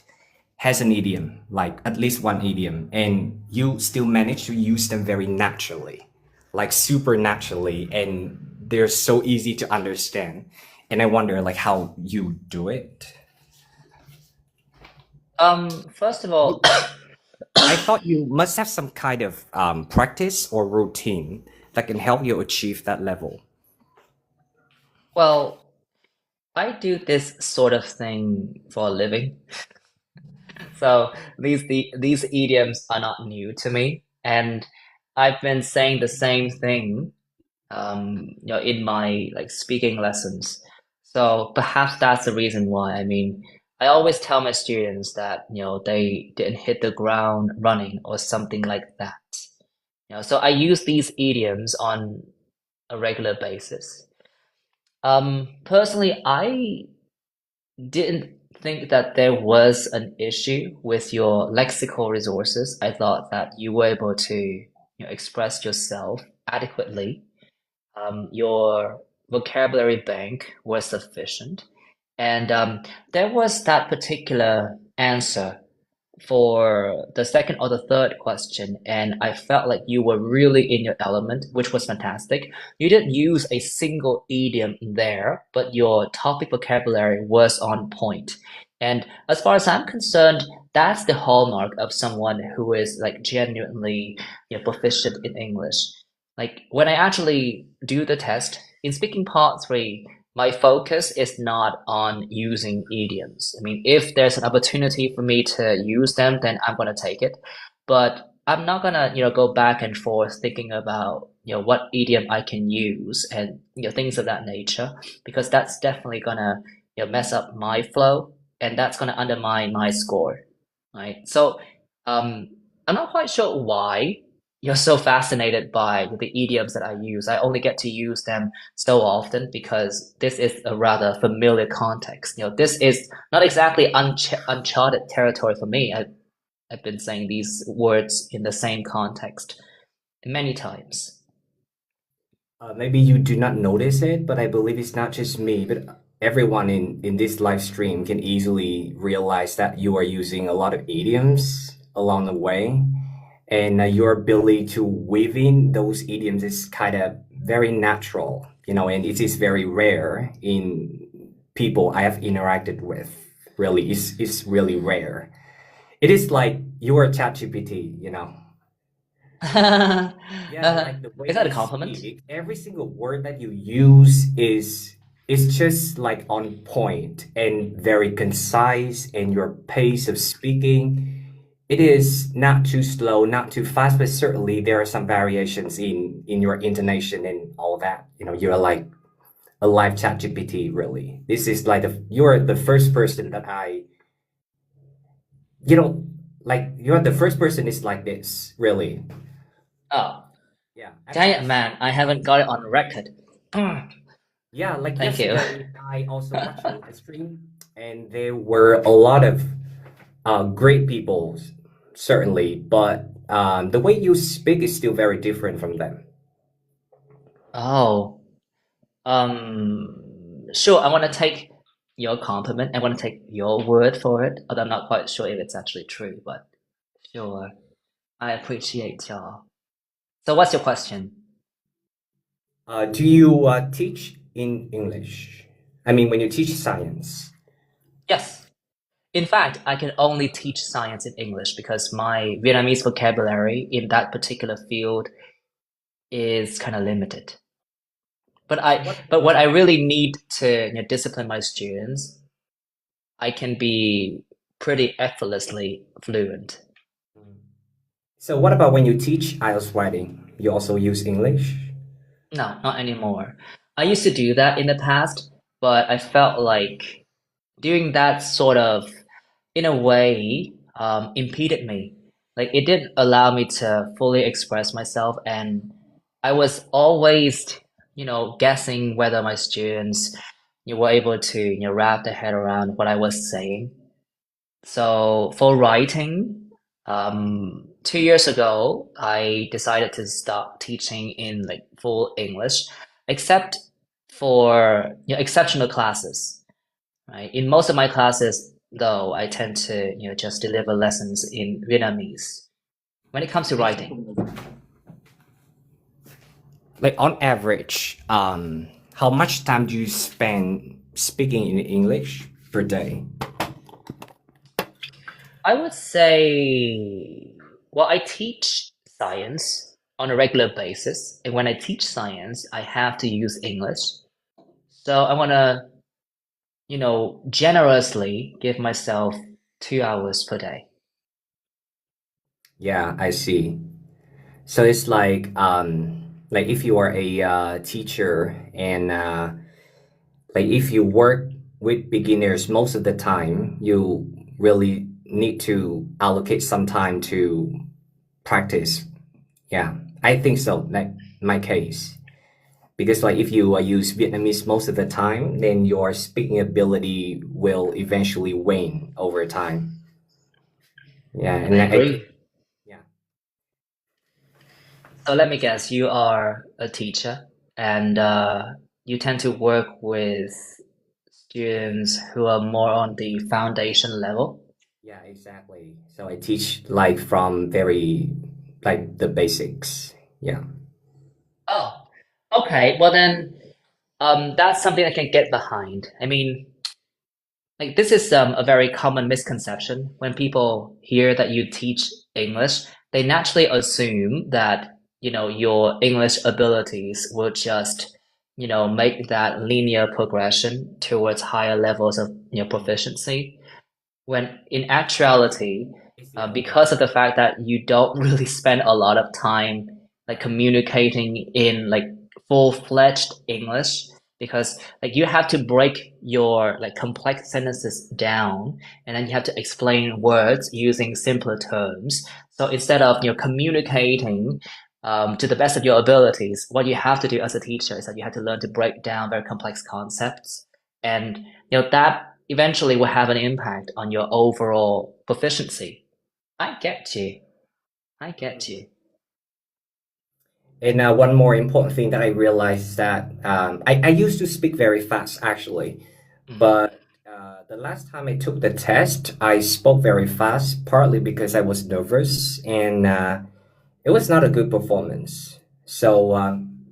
has an idiom, like at least one idiom, and you still manage to use them very naturally, like super naturally, and they're so easy to understand. And I wonder, like, how you do it. First of all, I thought you must have some kind of practice or routine that can help you achieve that level. well, I do this sort of thing for a living. So these idioms are not new to me, and I've been saying the same thing, in my like speaking lessons. So perhaps that's the reason why. I mean, I always tell my students that, they didn't hit the ground running or something like that. So I use these idioms on a regular basis. Personally, I didn't think that there was an issue with your lexical resources. I thought that you were able to, express yourself adequately. Your vocabulary bank was sufficient, and there was that particular answer for the second or the third question, and I felt like you were really in your element, which was fantastic. You didn't use a single idiom there, but your topic vocabulary was on point. And as far as I'm concerned, that's the hallmark of someone who is like genuinely, proficient in English. Like when I actually do the test in speaking part three, my focus is not on using idioms. I mean, if there's an opportunity for me to use them, then I'm gonna take it. But I'm not gonna, go back and forth thinking about, what idiom I can use and, things of that nature, because that's definitely gonna, mess up my flow and that's gonna undermine my score, right? So, um, I'm not quite sure why you're so fascinated by the idioms that I use. I only get to use them so often because this is a rather familiar context. This is not exactly uncharted territory for me. I've been saying these words in the same context many times. Maybe you do not notice it, but I believe it's not just me, but everyone in this live stream can easily realize that you are using a lot of idioms along the way, and your ability to weave in those idioms is kind of very natural, and it is very rare in people I have interacted with. Really, it's really rare. It is like your ChatGPT. Yeah, like the way Is that a you compliment? speak, every single word that you use is just like on point and very concise, and your pace of speaking, it is not too slow, not too fast, but certainly there are some variations in your intonation and all that. You're like a live chat GPT, really. This is like you're the first person that you know, like you're the first person is like this, really. Oh, Yeah, dang actually, it, man. I haven't got it on record. yeah, like Thank you. yesterday, I also watched your live stream, and there were a lot of great people, certainly, but the way you speak is still very different from them. Oh, sure. I want to take your compliment. I want to take your word for it, although I'm not quite sure if it's actually true, but sure. I appreciate y'all. So what's your question? Do you teach in English? I mean, when you teach science. Yes. In fact, I can only teach science in English because my Vietnamese vocabulary in that particular field is kind of limited. But So I, but what I really need to, discipline my students, I can be pretty effortlessly fluent. so what about when you teach IELTS writing? You also use English? No, not anymore. I used to do that in the past, but I felt like doing that sort of, in a way, impeded me. Like it didn't allow me to fully express myself, and I was always, guessing whether my students, were able to, wrap their head around what I was saying. So for writing, 2 years ago, I decided to start teaching in like full English, except for exceptional classes, right? In most of my classes, though, I tend to just deliver lessons in Vietnamese. When it comes to writing, Like on average, how much time do you spend speaking in English per day? I would say, well, I teach science on a regular basis, and when I teach science, I have to use English. So I want to, generously give myself 2 hours per day. Yeah, I see. So it's like if you are a teacher and like if you work with beginners most of the time, you really need to allocate some time to practice. Yeah, I think so. Like my case. because like if you use Vietnamese most of the time, then your speaking ability will eventually wane over time. Yeah, and I I agree. think yeah. So let me guess, you are a teacher and you tend to work with students who are more on the foundation level. Yeah, exactly. So I teach like from very like the basics. Yeah. Oh, okay. Well then, that's something I can get behind. I mean, like this is a very common misconception. When people hear that you teach English, they naturally assume that, your English abilities will just, make that linear progression towards higher levels of, proficiency. When in actuality, Is it because of the fact that you don't really spend a lot of time like communicating in like full-fledged English, because like you have to break your like complex sentences down, and then you have to explain words using simpler terms. So instead of communicating to the best of your abilities, what you have to do as a teacher is that you have to learn to break down very complex concepts, and that eventually will have an impact on your overall proficiency. I get you. I get you. And one more important thing that I realized is that I used to speak very fast actually, Mm. but the last time I took the test, I spoke very fast, partly because I was nervous and it was not a good performance. So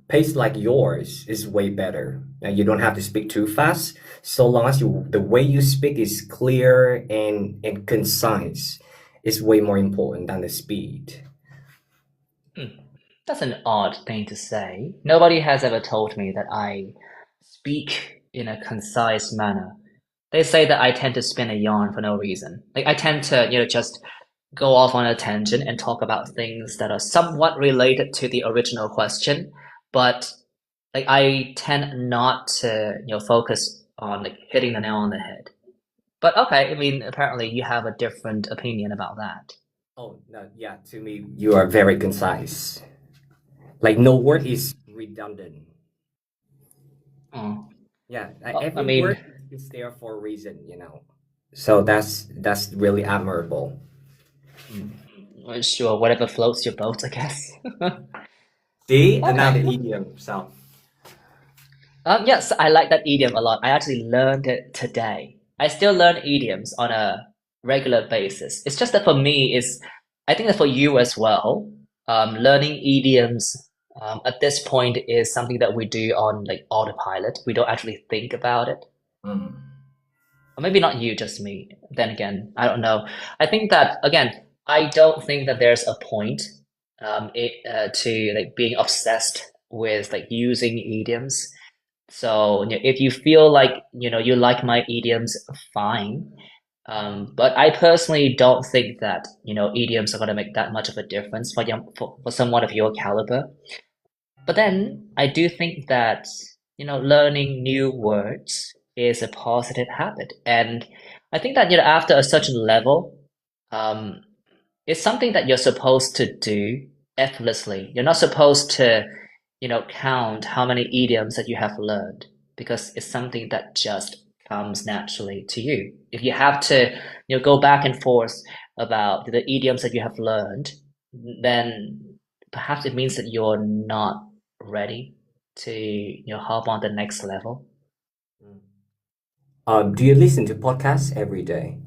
pace like yours is way better. You don't have to speak too fast, so long as the way you speak is clear and concise, is way more important than the speed. Hmm. That's an odd thing to say. Nobody has ever told me that I speak in a concise manner. They say that I tend to spin a yarn for no reason. Like I tend to, just go off on a tangent and talk about things that are somewhat related to the original question, but like I tend not to, focus on like hitting the nail on the head. But okay, I mean, apparently you have a different opinion about that. Oh, no, yeah, to me, you are very concise. Like, no word is redundant. Oh, Yeah, well, I every mean, word is there for a reason. So that's really admirable. well, sure, whatever floats your boat, I guess. See, another Okay. idiom. So, Yes, I like that idiom a lot. I actually learned it today. I still learn idioms on a regular basis. It's just that for me, I think that for you as well, learning idioms at this point is something that we do on like autopilot. We don't actually think about it. mm, Or maybe not you, just me. Then again, I don't know. I think that again, I don't think that there's a point to like being obsessed with like using idioms. So if you feel like you like my idioms, fine. But I personally don't think that idioms are going to make that much of a difference for someone of your caliber. But then I do think that learning new words is a positive habit, and I think that after a certain level, um, it's something that you're supposed to do effortlessly. You're not supposed to count how many idioms that you have learned because it's something that just comes naturally to you. If you have to go back and forth about the idioms that you have learned, then perhaps it means that you're not ready to hop on the next level. mm. Do you listen to podcasts every day?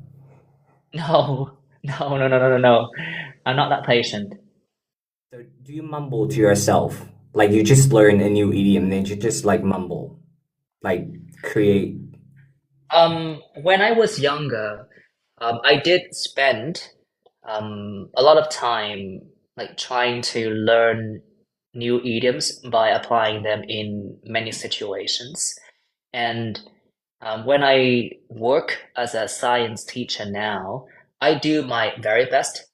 No, no, no, no, no, no, no. I'm not that patient. So, do you mumble to yourself? Like, you just learn a new idiom, then you just like mumble, like create. When I was younger, I did spend a lot of time like trying to learn new idioms by applying them in many situations. And when I work as a science teacher now, I do my very best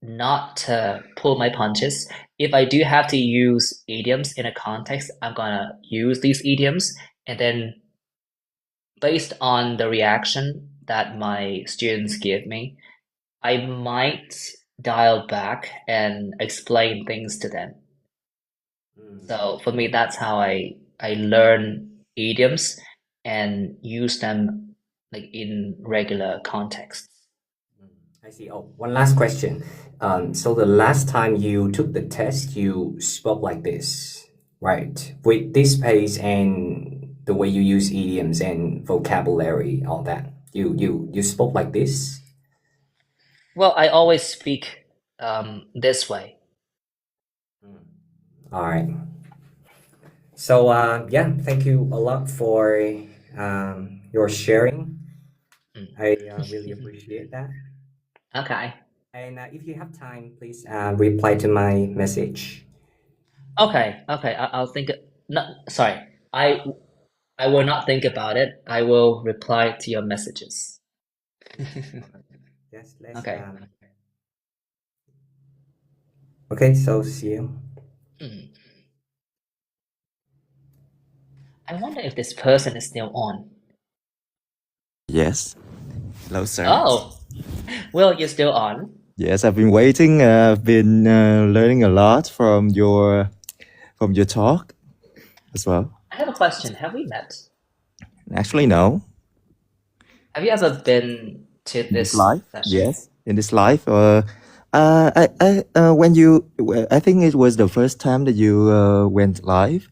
not to pull my punches. If I do have to use idioms in a context, I'm gonna use these idioms, and then based on the reaction that my students give me, I might dial back and explain things to them. Mm, So for me, that's how I I learn idioms and use them like in regular contexts. I see. Oh, one last question. So the last time you took the test, you spoke like this, right? With this pace and the way you use idioms and vocabulary, all that. You spoke like this? Well, I always speak this way. All right. So yeah, thank you a lot for your sharing. I really appreciate that. Okay. And if you have time, please reply to my message. Okay. I'll think. No, sorry. I will not think about it. I will reply to your messages. Yes, let's. Okay. Okay, so see you. I wonder if this person is still on. Yes. Hello, sir. Oh, Will, you're still on? Yes, I've been waiting. I've been learning a lot from your talk as well. I have a question. Have we met? Actually, no. Have you ever been to this Live? session? Yes, in this live. When you, I think it was the first time that you went live.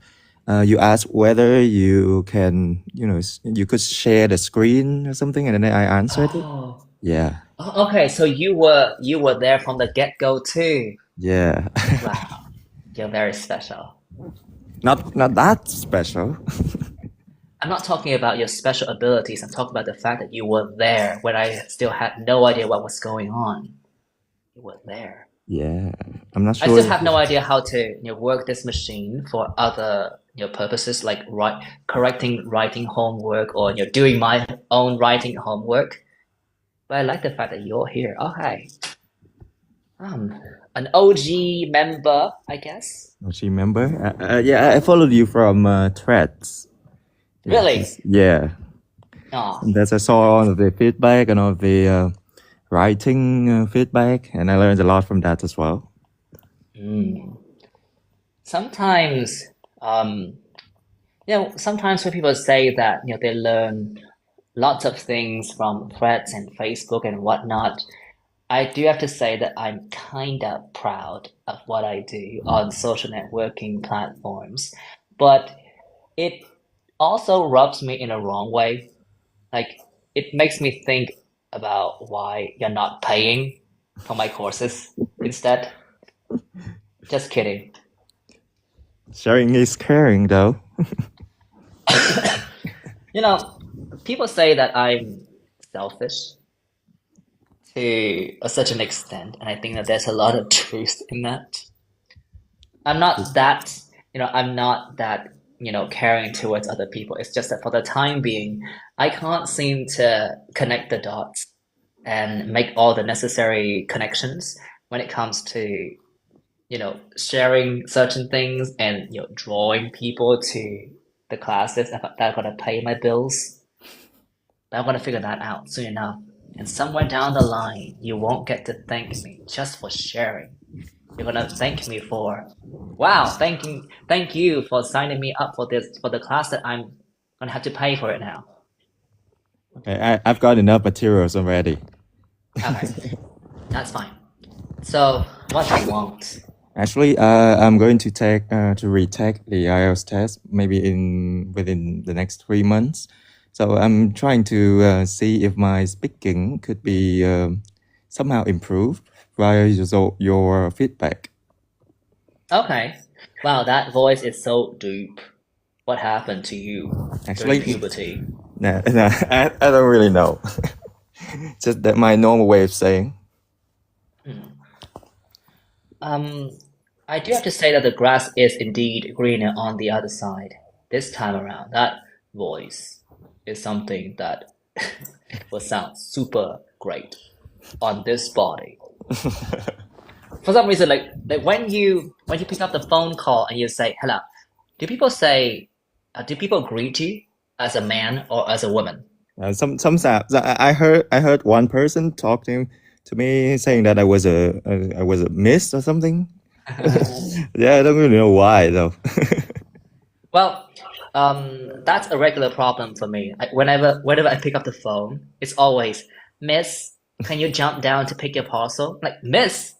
You asked whether you can, you could share the screen or something, and then I answered it. Oh. Yeah. Oh, okay, so you were there from the get-go too. Yeah. Wow, you're very special. Not that special. I'm not talking about your special abilities. I'm talking about the fact that you were there when I still had no idea what was going on. You were there. Yeah, I'm not I sure. still have no idea how to work this machine for other purposes, like correcting writing homework or doing my own writing homework. But I like the fact that you're here. Okay. An OG member, I guess. OG member? Yeah, I followed you from Threads. Really? Yeah. Oh. That's I saw all of the feedback and all of the writing feedback, and I learned a lot from that as well. Sometimes, sometimes when people say that they learn lots of things from Threads and Facebook and whatnot, I do have to say that I'm kind of proud of what I do on social networking platforms, but it also rubs me in a wrong way. Like, it makes me think about why you're not paying for my courses instead. Just kidding. Sharing is caring, though. People say that I'm selfish to a certain extent, and I think that there's a lot of truth in that. I'm not that, caring towards other people. It's just that for the time being, I can't seem to connect the dots and make all the necessary connections when it comes to, sharing certain things and, drawing people to the classes that are going to pay my bills. But I'm going to figure that out soon enough. And somewhere down the line, you won't get to thank me just for sharing. You're gonna thank me for, wow, thank you for signing me up for the class that I'm gonna have to pay for it now. Okay, I've got enough materials already. Okay, that's fine. So, what do you want? Actually, I'm going to retake the IELTS test maybe within the next 3 months. So I'm trying to see if my speaking could be somehow improved via your feedback. Okay. Wow, that voice is so deep. What happened to you during puberty? No, I don't really know. Just that my normal way of saying. I do have to say that the grass is indeed greener on the other side. This time around, that voice is something that will sound super great on this body. For some reason, like when you pick up the phone call and you say hello, do people greet you as a man or as a woman? Sometimes I heard one person talking to me saying that I was a miss or something. Yeah, I don't really know why though. Well, That's a regular problem for me. Whenever I pick up the phone, it's always, Miss, can you jump down to pick your parcel? Like, Miss.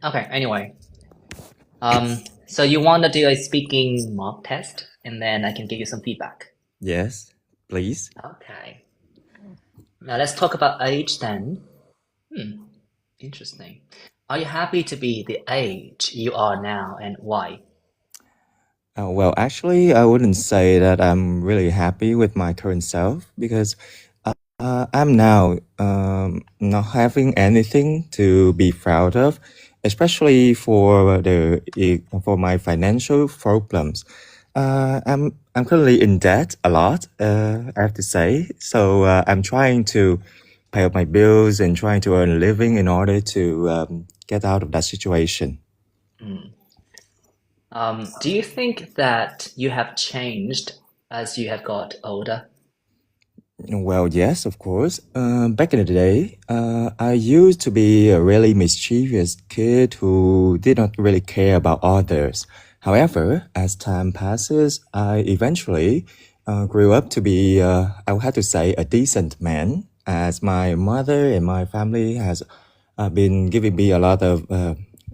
Okay, anyway. So you want to do a speaking mock test, and then I can give you some feedback. Yes, please. Okay. Now let's talk about age then. Interesting. Are you happy to be the age you are now, and why? Well, actually, I wouldn't say that I'm really happy with my current self because I'm now not having anything to be proud of, especially for my financial problems. I'm currently in debt a lot. I have to say, so I'm trying to pay up my bills and trying to earn a living in order to get out of that situation. Do you think that you have changed as you have got older? Well, yes, of course. Back in the day, I used to be a really mischievous kid who did not really care about others. However, as time passes, I eventually grew up to be, I would have to say, a decent man, as my mother and my family has been giving me a lot of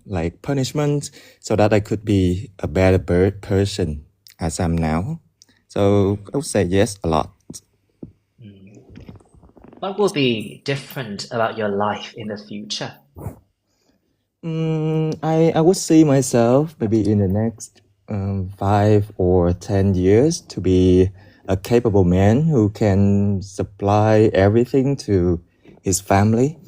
like punishment so that I could be a better person as I'm now. So I would say yes, a lot. What will be different about your life in the future? I would see myself maybe in the next 5 or 10 years to be a capable man who can supply everything to his family.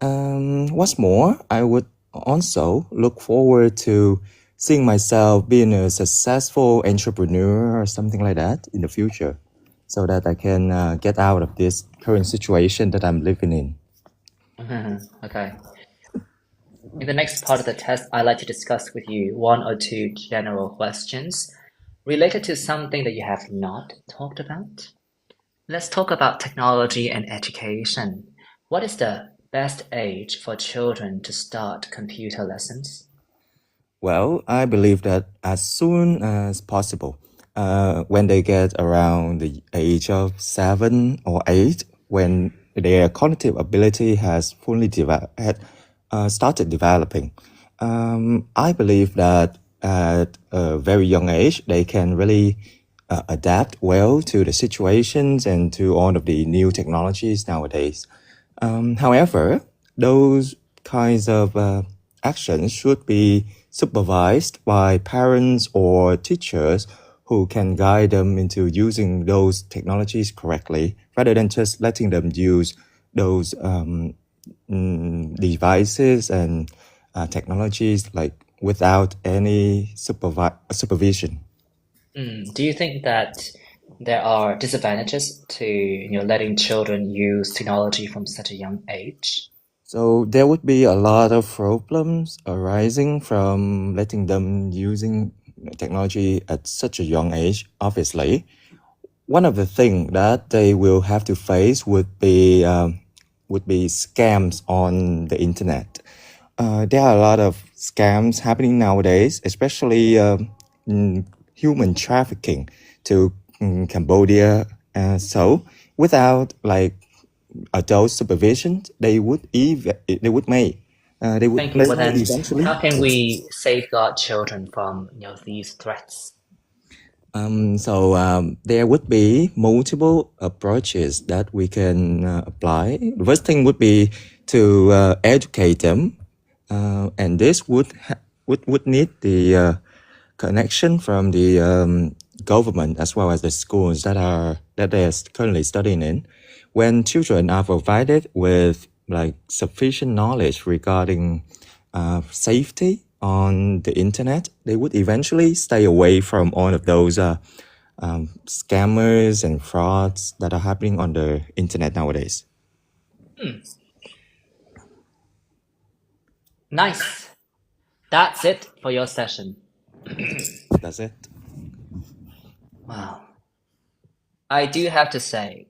What's more, I would also look forward to seeing myself being a successful entrepreneur or something like that in the future, so that I can get out of this current situation that I'm living in. Okay. In the next part of the test, I'd like to discuss with you one or two general questions related to something that you have not talked about. Let's talk about technology and education. What is the best age for children to start computer lessons? Well, I believe that as soon as possible, when they get around the age of 7 or 8, when their cognitive ability has started developing, I believe that at a very young age, they can really adapt well to the situations and to all of the new technologies nowadays. However, those kinds of actions should be supervised by parents or teachers who can guide them into using those technologies correctly, rather than just letting them use those devices and technologies like without any supervision. Do you think that there are disadvantages to letting children use technology from such a young age? So there would be a lot of problems arising from letting them using technology at such a young age, obviously. One of the things that they will have to face would be scams on the internet. There are a lot of scams happening nowadays, especially human trafficking to Cambodia. So without like adult supervision, they would may Thank you. But then, eventually. how can we safeguard children from these threats? There would be multiple approaches that we can apply. The first thing would be to educate them, and this would need the connection from the government as well as the schools that they are currently studying in. When children are provided with like sufficient knowledge regarding safety on the internet, they would eventually stay away from all of those scammers and frauds that are happening on the internet nowadays. Nice. That's it for your session. That's it. Wow. I do have to say,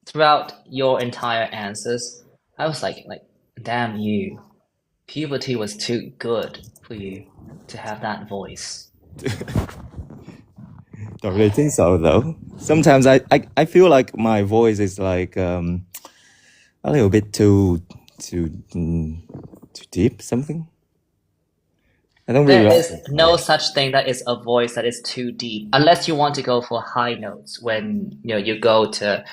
throughout your entire answers, I was like, damn you. puberty was too good for you to have that voice. Don't really think so though. Sometimes I feel like my voice is like a little bit too deep something. I don't really There like is it. no such thing that is a voice that is too deep, unless you want to go for high notes when you go to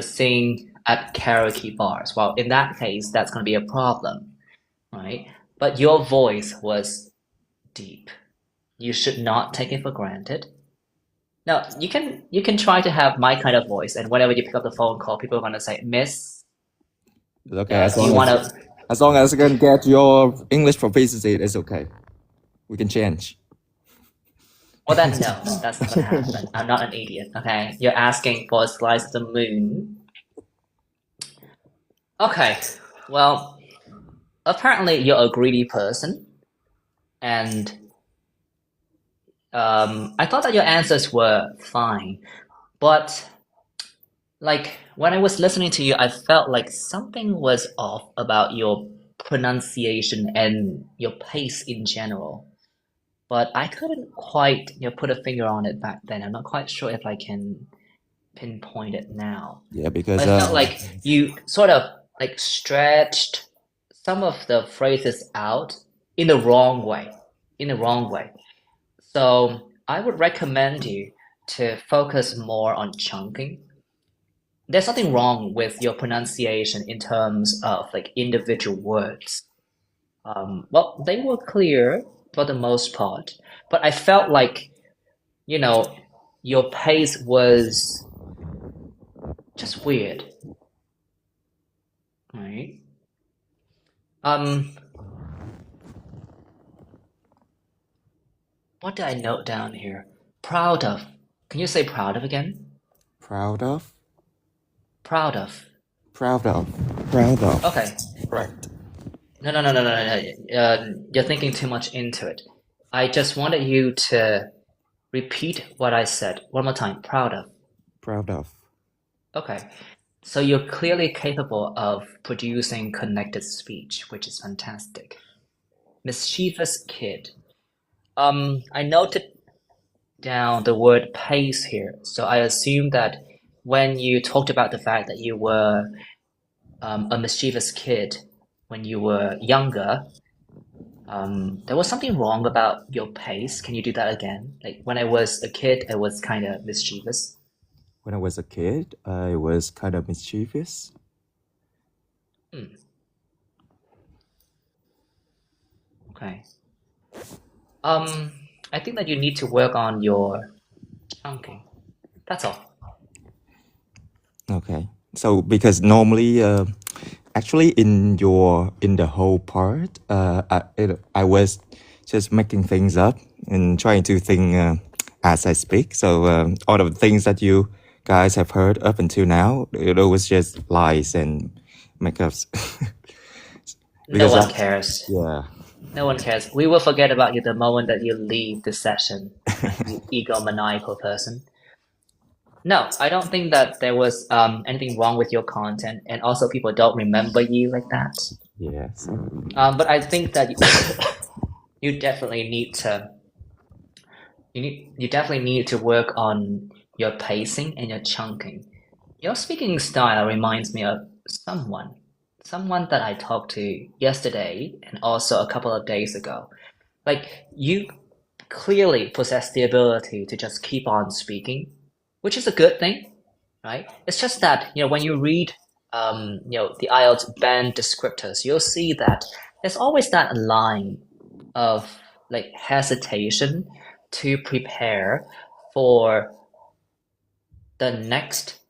sing at karaoke bars. Well, in that case, that's going to be a problem, right? But your voice was deep. You should not take it for granted. Now, you can try to have my kind of voice, and whenever you pick up the phone call, people are going to say, "Miss, Okay, do you want to?" as long as I can get your English proficiency, it's okay. We can change. Well, then no, that's not gonna happen. I'm not an idiot, okay? You're asking for a slice of the moon. Okay, well, apparently you're a greedy person, and I thought that your answers were fine, but like when I was listening to you, I felt like something was off about your pronunciation and your pace in general. But I couldn't quite, put a finger on it back then. I'm not quite sure if I can pinpoint it now. Yeah, because I felt like you sort of like stretched some of the phrases out in the wrong way. So I would recommend you to focus more on chunking. There's nothing wrong with your pronunciation in terms of like individual words. Well, they were clear for the most part, but I felt like, your pace was just weird, right? What did I note down here? Proud of. Can you say proud of again? proud of. Proud of. Okay. Right. No. You're thinking too much into it. I just wanted you to repeat what I said one more time. Proud of. Proud of. Okay. So you're clearly capable of producing connected speech, which is fantastic. Mischievous kid. I noted down the word pace here. So I assume that when you talked about the fact that you were a mischievous kid when you were younger, there was something wrong about your pace. Can you do that again? Like when I was a kid, I was kind of mischievous. When I was a kid, I was kind of mischievous. Okay. I think that you need to work on your chunking. That's all. Okay. So because normally, actually, in the whole part, I was just making things up and trying to think as I speak. So all of the things that you guys have heard up until now, it was just lies and makeups. No one cares. Yeah. No one cares. We will forget about you the moment that you leave the session, you egomaniacal person. No, I don't think that there was anything wrong with your content, and also people don't remember you like that. Yes. But I think that you definitely need to you definitely need to work on your pacing and your chunking. Your speaking style reminds me of someone that I talked to yesterday and also a couple of days ago. Like you clearly possess the ability to just keep on speaking, which is a good thing, right? It's just that, when you read the IELTS band descriptors, you'll see that there's always that line of like hesitation to prepare for the next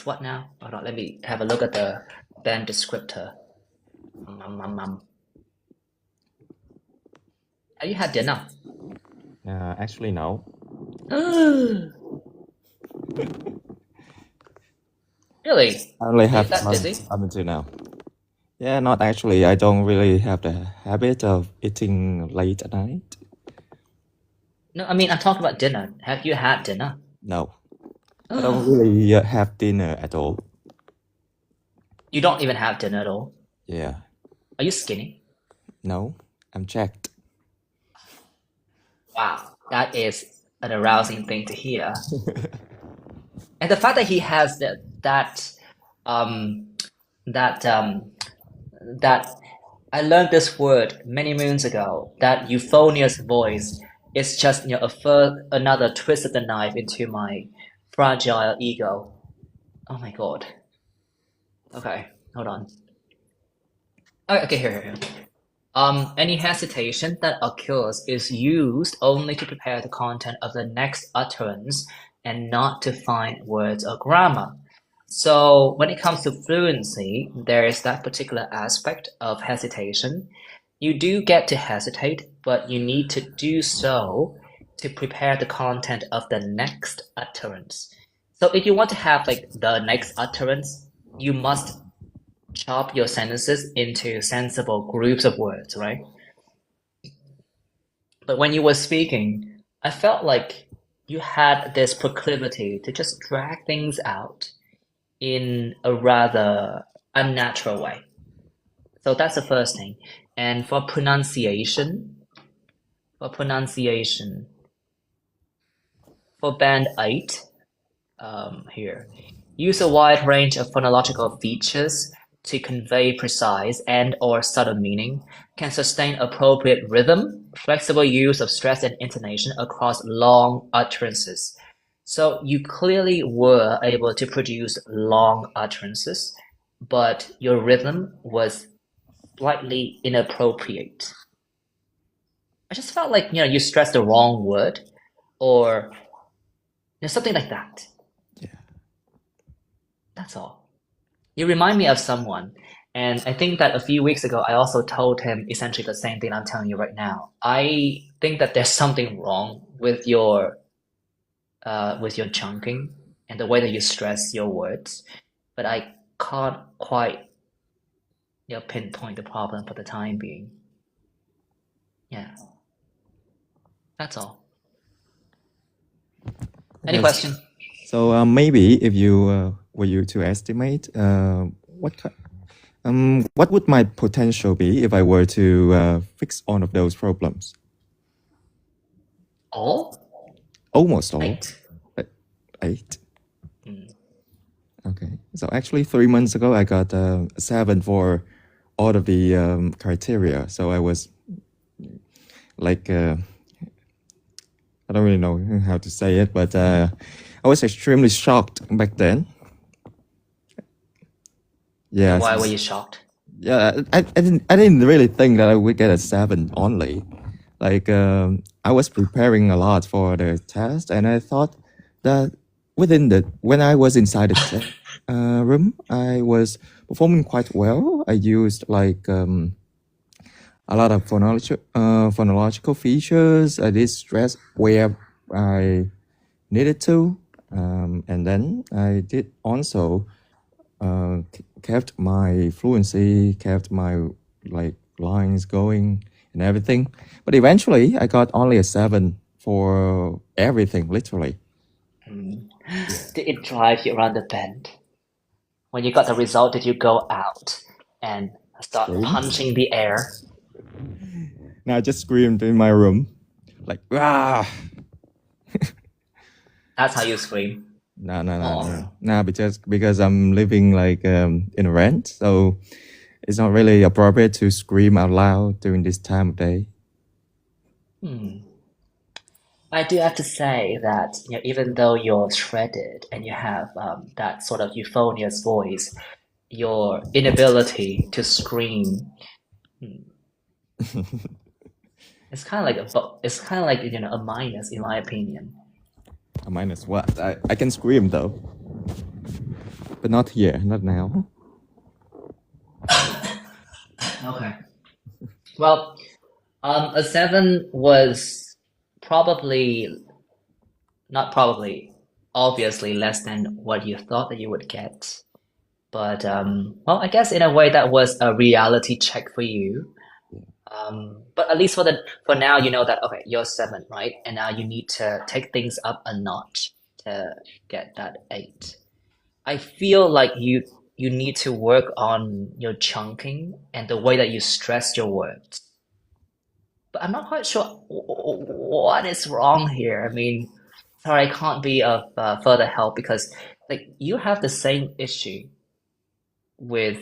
what now? Hold on, let me have a look at the band descriptor. Have you had dinner? Actually, no. Really? I only Are you have that lunch busy? up until now. Yeah, not actually. I don't really have the habit of eating late at night. No, I mean, I'm talking about dinner. Have you had dinner? No. I don't really have dinner at all. You don't even have dinner at all? Yeah. Are you skinny? No, I'm checked. Wow, that is an arousing thing to hear. And the fact that he has um that that I learned this word many moons ago, that euphonious voice is just, another twist of the knife into my fragile ego. Oh my god. Okay, hold on. Okay, here. Any hesitation that occurs is used only to prepare the content of the next utterance and not to find words or grammar. So when it comes to fluency, there is that particular aspect of hesitation. You do get to hesitate, but you need to do so to prepare the content of the next utterance. So if you want to have like the next utterance, you must chop your sentences into sensible groups of words, right? But when you were speaking, I felt like you had this proclivity to just drag things out in a rather unnatural way. So that's the first thing. And for pronunciation, for band 8, here, use a wide range of phonological features to convey precise and or subtle meaning, can sustain appropriate rhythm, flexible use of stress and intonation across long utterances. So you clearly were able to produce long utterances, but your rhythm was slightly inappropriate. I just felt like, you stressed the wrong word, or something like that. Yeah. That's all. You remind me of someone, and I think that a few weeks ago I also told him essentially the same thing I'm telling you right now. I think that there's something wrong with your chunking and the way that you stress your words, but I can't quite pinpoint the problem for the time being. Yeah, that's all. Any Yes. question? So maybe if you were you to estimate what would my potential be if I were to fix all of those problems? All? Almost all. 8. 8. Okay. So actually 3 months ago I got a 7 for all of the criteria. So I was like I don't really know how to say it, but I was extremely shocked back then. Yeah. Why were you shocked? Yeah, I didn't really think that I would get a 7 only. Like I was preparing a lot for the test, and I thought that when I was inside the test room, I was performing quite well. I used like a lot of phonological features. I did stress where I needed to, and then I did also kept my fluency, kept my like lines going and everything. But eventually, I got only a 7 for everything, literally. Did it drive you around the bend? When you got the result, did you go out and start punching the air? Now I just screamed in my room, like ah. That's how you scream. No, because I'm living like in a rent, so it's not really appropriate to scream out loud during this time of day. I do have to say that even though you're shredded and you have that sort of euphonious voice, your inability to scream, it's kind of like a minus in my opinion. A minus what? I can scream though, but not here, not now. Okay. Well, a 7 was obviously less than what you thought that you would get. But well, I guess in a way that was a reality check for you. But at least for now, you know that okay, you're 7, right? And now you need to take things up a notch to get that 8. I feel like you need to work on your chunking and the way that you stress your words. But I'm not quite sure what is wrong here. I mean, sorry, I can't be of further help because like you have the same issue with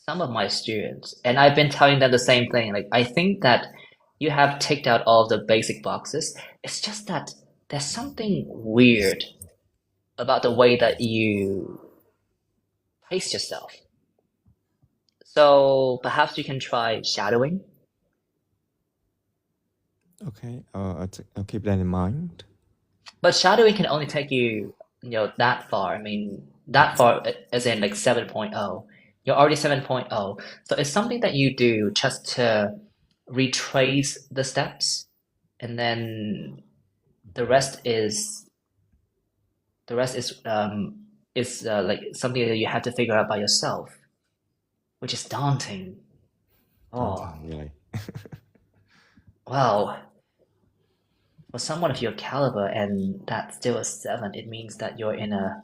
some of my students, and I've been telling them the same thing. Like, I think that you have ticked out all of the basic boxes. It's just that there's something weird about the way that you pace yourself. So perhaps you can try shadowing. Okay, I'll keep that in mind. But shadowing can only take you, that far. I mean, that far as in like 7.0. You're already 7.0. So it's something that you do just to retrace the steps, and then the rest is like something that you have to figure out by yourself, which is daunting. Oh, Really. wow. For someone of your caliber and that's still a 7, it means that you're in a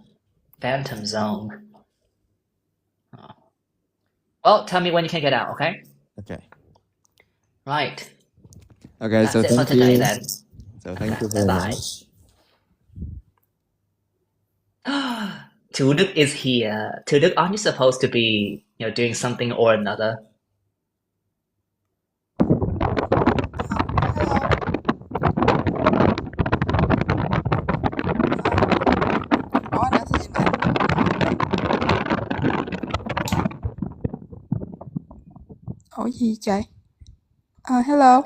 phantom zone. Oh. Well, tell me when you can get out, okay? Okay. Right. Okay, That's so it for thank today you. then. So thank you Bye very bye. much. Tu Đức is here. Tu Đức, aren't you supposed to be, doing something or another? Ủa gì trời? Hello.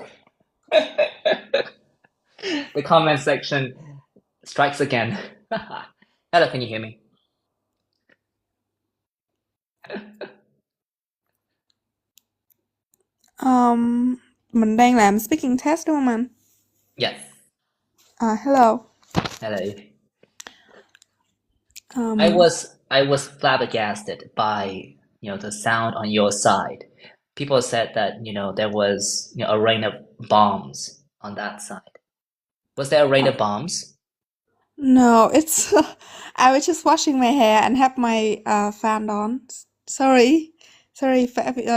The comment section strikes again. Hello, can you hear me? Mình đang làm speaking test đúng không anh? Yes. Hello. Hello. I Um, was flabbergasted by, the sound on your side. People said that, there was, a rain of bombs on that side. Was there a rain of bombs? no, it's I was just washing my hair and have my fan on. Sorry for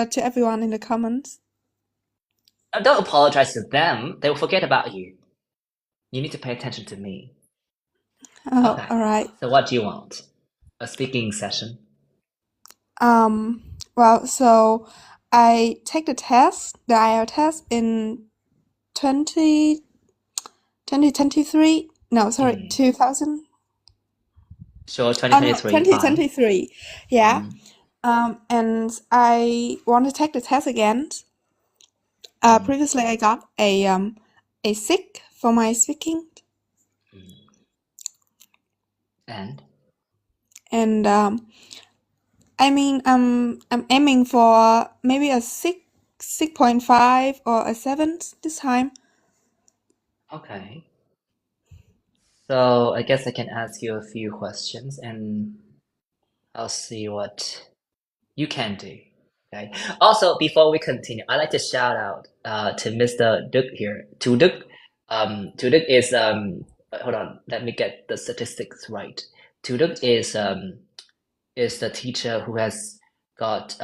to everyone in the comments. Don't apologize to them. They will forget about you. You need to pay attention to me. Oh, Okay. all right. So what do you want? A speaking session? Well, so I take the test, the IELTS test in 2023. No, sorry, 2000. Sure, Oh no, 2023, fine. 2023. Yeah. And I want to take the test again. Previously I got a 6 for my speaking, And? and I mean I'm aiming for maybe a 6.5 or a 7 this time. Okay. So I guess I can ask you a few questions and I'll see what you can do. Okay. Also, before we continue, I'd like to shout out to Mr. Đức here. Tu Đức. Tu Đức is hold on, let me get the statistics right. Tu Đức is the teacher who has got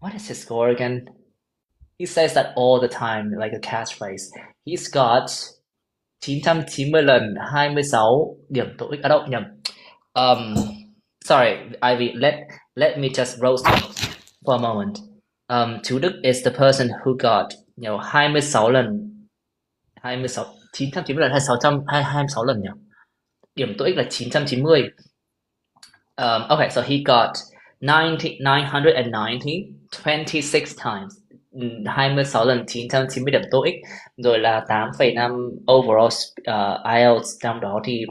what is his score again? He says that all the time, like a catchphrase. He's got 990 lần 26 điểm TOEIC. À đâu, nhầm. Sorry, Ivy, let me just roast him for a moment. Chú Đức is the person who got, 26 lần 26 990 lần hay 26 lần nhỉ? Điểm TOEIC là 990. Okay, so he got 990 26 times. 26 lần 990 điểm TOEIC, rồi là 8,5 overall IELTS, trong đó thì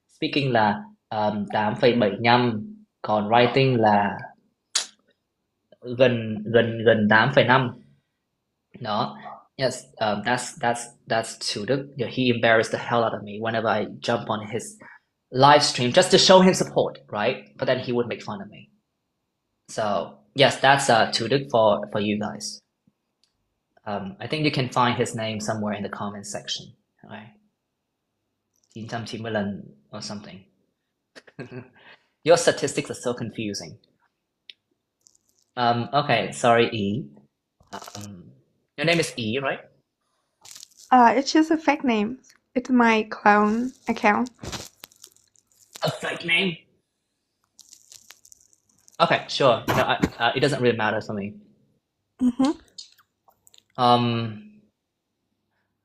speaking là 8,75, còn writing là gần gần gần 8,5. Đó. Yes, that's Tu Đức. Yeah, he embarrassed the hell out of me whenever I jump on his live stream just to show him support, right? But then he would make fun of me. So yes, that's Tu Đức for you guys. I think you can find his name somewhere in the comment section. Okay. 990 lần or something. Your statistics are so confusing. Okay, sorry, E. Your name is E, right? It's just a fake name. It's my clone account. A fake name? Okay, sure. No, it doesn't really matter for me.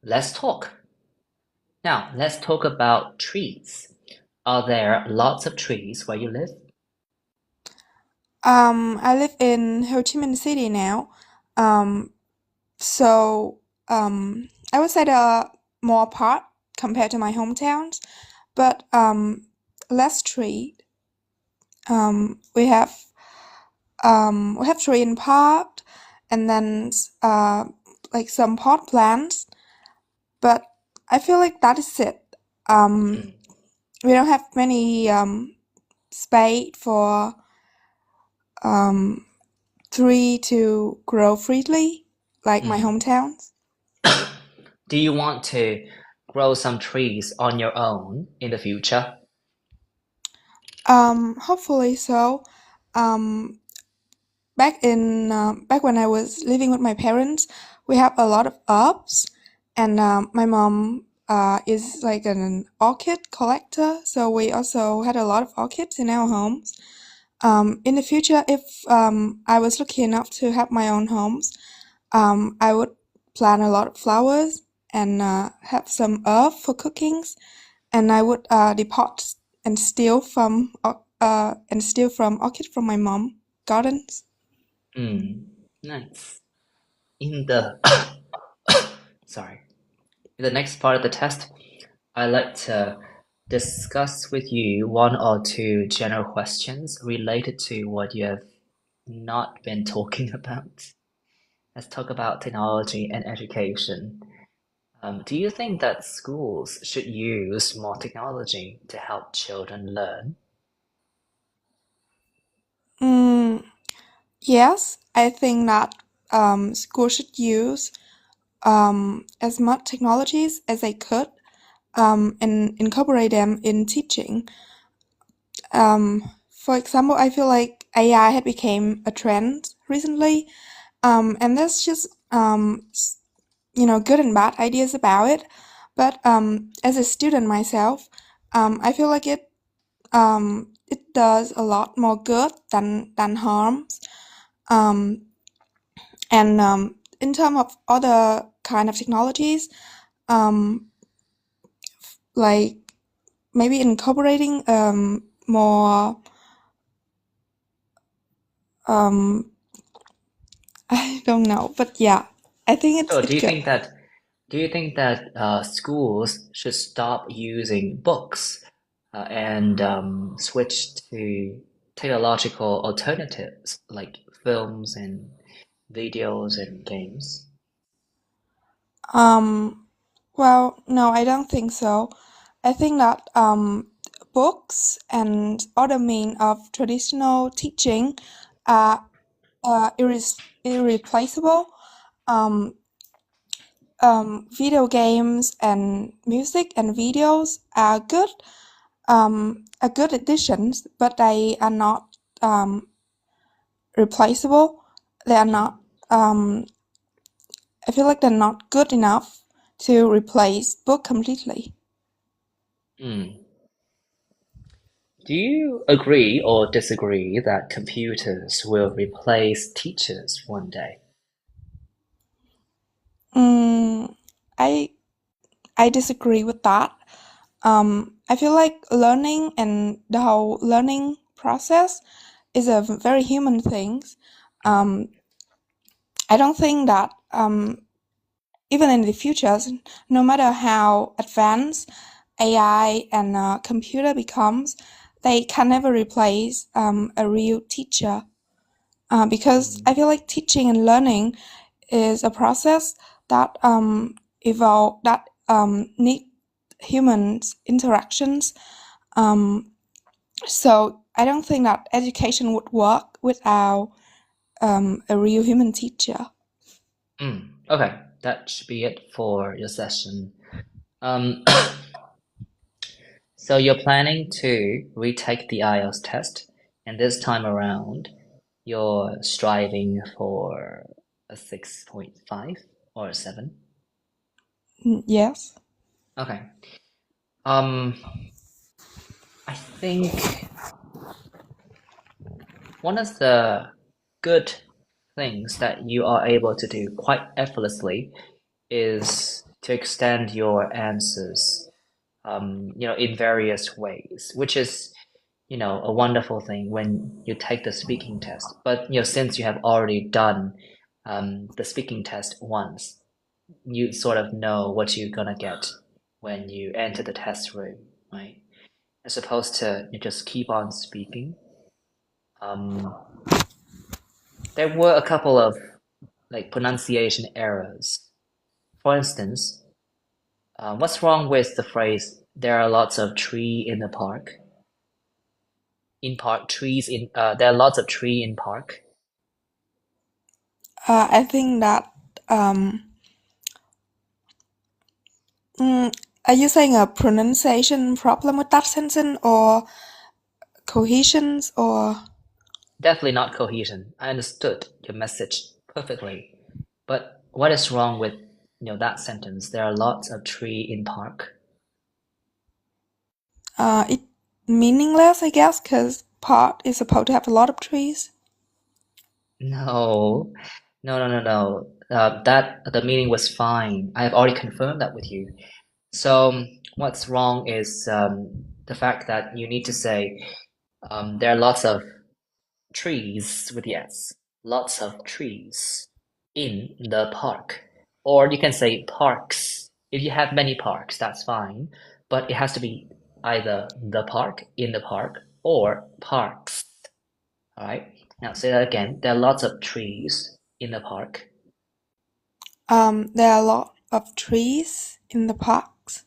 Let's talk. Now, let's talk about trees. Are there lots of trees where you live? I live in Ho Chi Minh City now. So I would say they're more apart compared to my hometowns, but less tree. We have tree in park, and then like some pot plants, but I feel like that is it. We don't have many space for tree to grow freely like my hometowns. Do you want to grow some trees on your own in the future? Hopefully so. Back when I was living with my parents, we have a lot of herbs, and my mom is like an orchid collector, so we also had a lot of orchids in our homes. In the future, if I was lucky enough to have my own homes, I would plant a lot of flowers and have some herb for cookings, and I would depot and steal from orchid from my mom gardens. Nice. In the sorry. In the next part of the test, I'd like to discuss with you one or two general questions related to what you have not been talking about. Let's talk about technology and education. Do you think that schools should use more technology to help children learn? Yes, I think that schools should use as much technologies as they could and incorporate them in teaching. For example, I feel like AI had become a trend recently, and there's just good and bad ideas about it. But as a student myself, I feel like it does a lot more good than harms. And in terms of other kind of technologies, like maybe incorporating more I don't know, but yeah, I think So it's good. do you think that schools should stop using books and switch to technological alternatives like films and videos and games? Well, no, I don't think so. I think that books and other means of traditional teaching are irreplaceable. Um, Video games and music and videos are good additions, but they are not replaceable. They are not. I feel like they're not good enough to replace book completely. Do you agree or disagree that computers will replace teachers one day? I I disagree with that. I feel like learning and the whole learning process is a very human thing. I don't think that even in the future, no matter how advanced AI and computer becomes, they can never replace a real teacher. Because I feel like teaching and learning is a process that need humans interactions. So I don't think that education would work without a real human teacher. Okay, that should be it for your session. Um, So you're planning to retake the IELTS test, and this time around, you're striving for a 6.5 or a 7? Yes. Okay. I think one of the good things that you are able to do quite effortlessly is to extend your answers, in various ways, which is, a wonderful thing when you take the speaking test. But, since you have already done the speaking test once, you sort of know what you're gonna get when you enter the test room, right? As opposed to you just keep on speaking. There were a couple of pronunciation errors. For instance, what's wrong with the phrase "there are lots of tree in the park"? In park, trees in there are lots of tree in park. I think that are you saying a pronunciation problem with that sentence or cohesions or Definitely not cohesion. I understood your message perfectly, but what is wrong with that sentence? There are lots of tree in park. it meaningless, I guess, because park is supposed to have a lot of trees. No, no, no, no, no. That the meaning was fine. I have already confirmed that with you. So what's wrong is the fact that you need to say there are lots of trees with the S. Lots of trees in the park. Or you can say parks. If you have many parks, that's fine. But it has to be either the park, in the park, or parks. All right? Now say that again. There are lots of trees in the park. There are a lot of trees in the parks.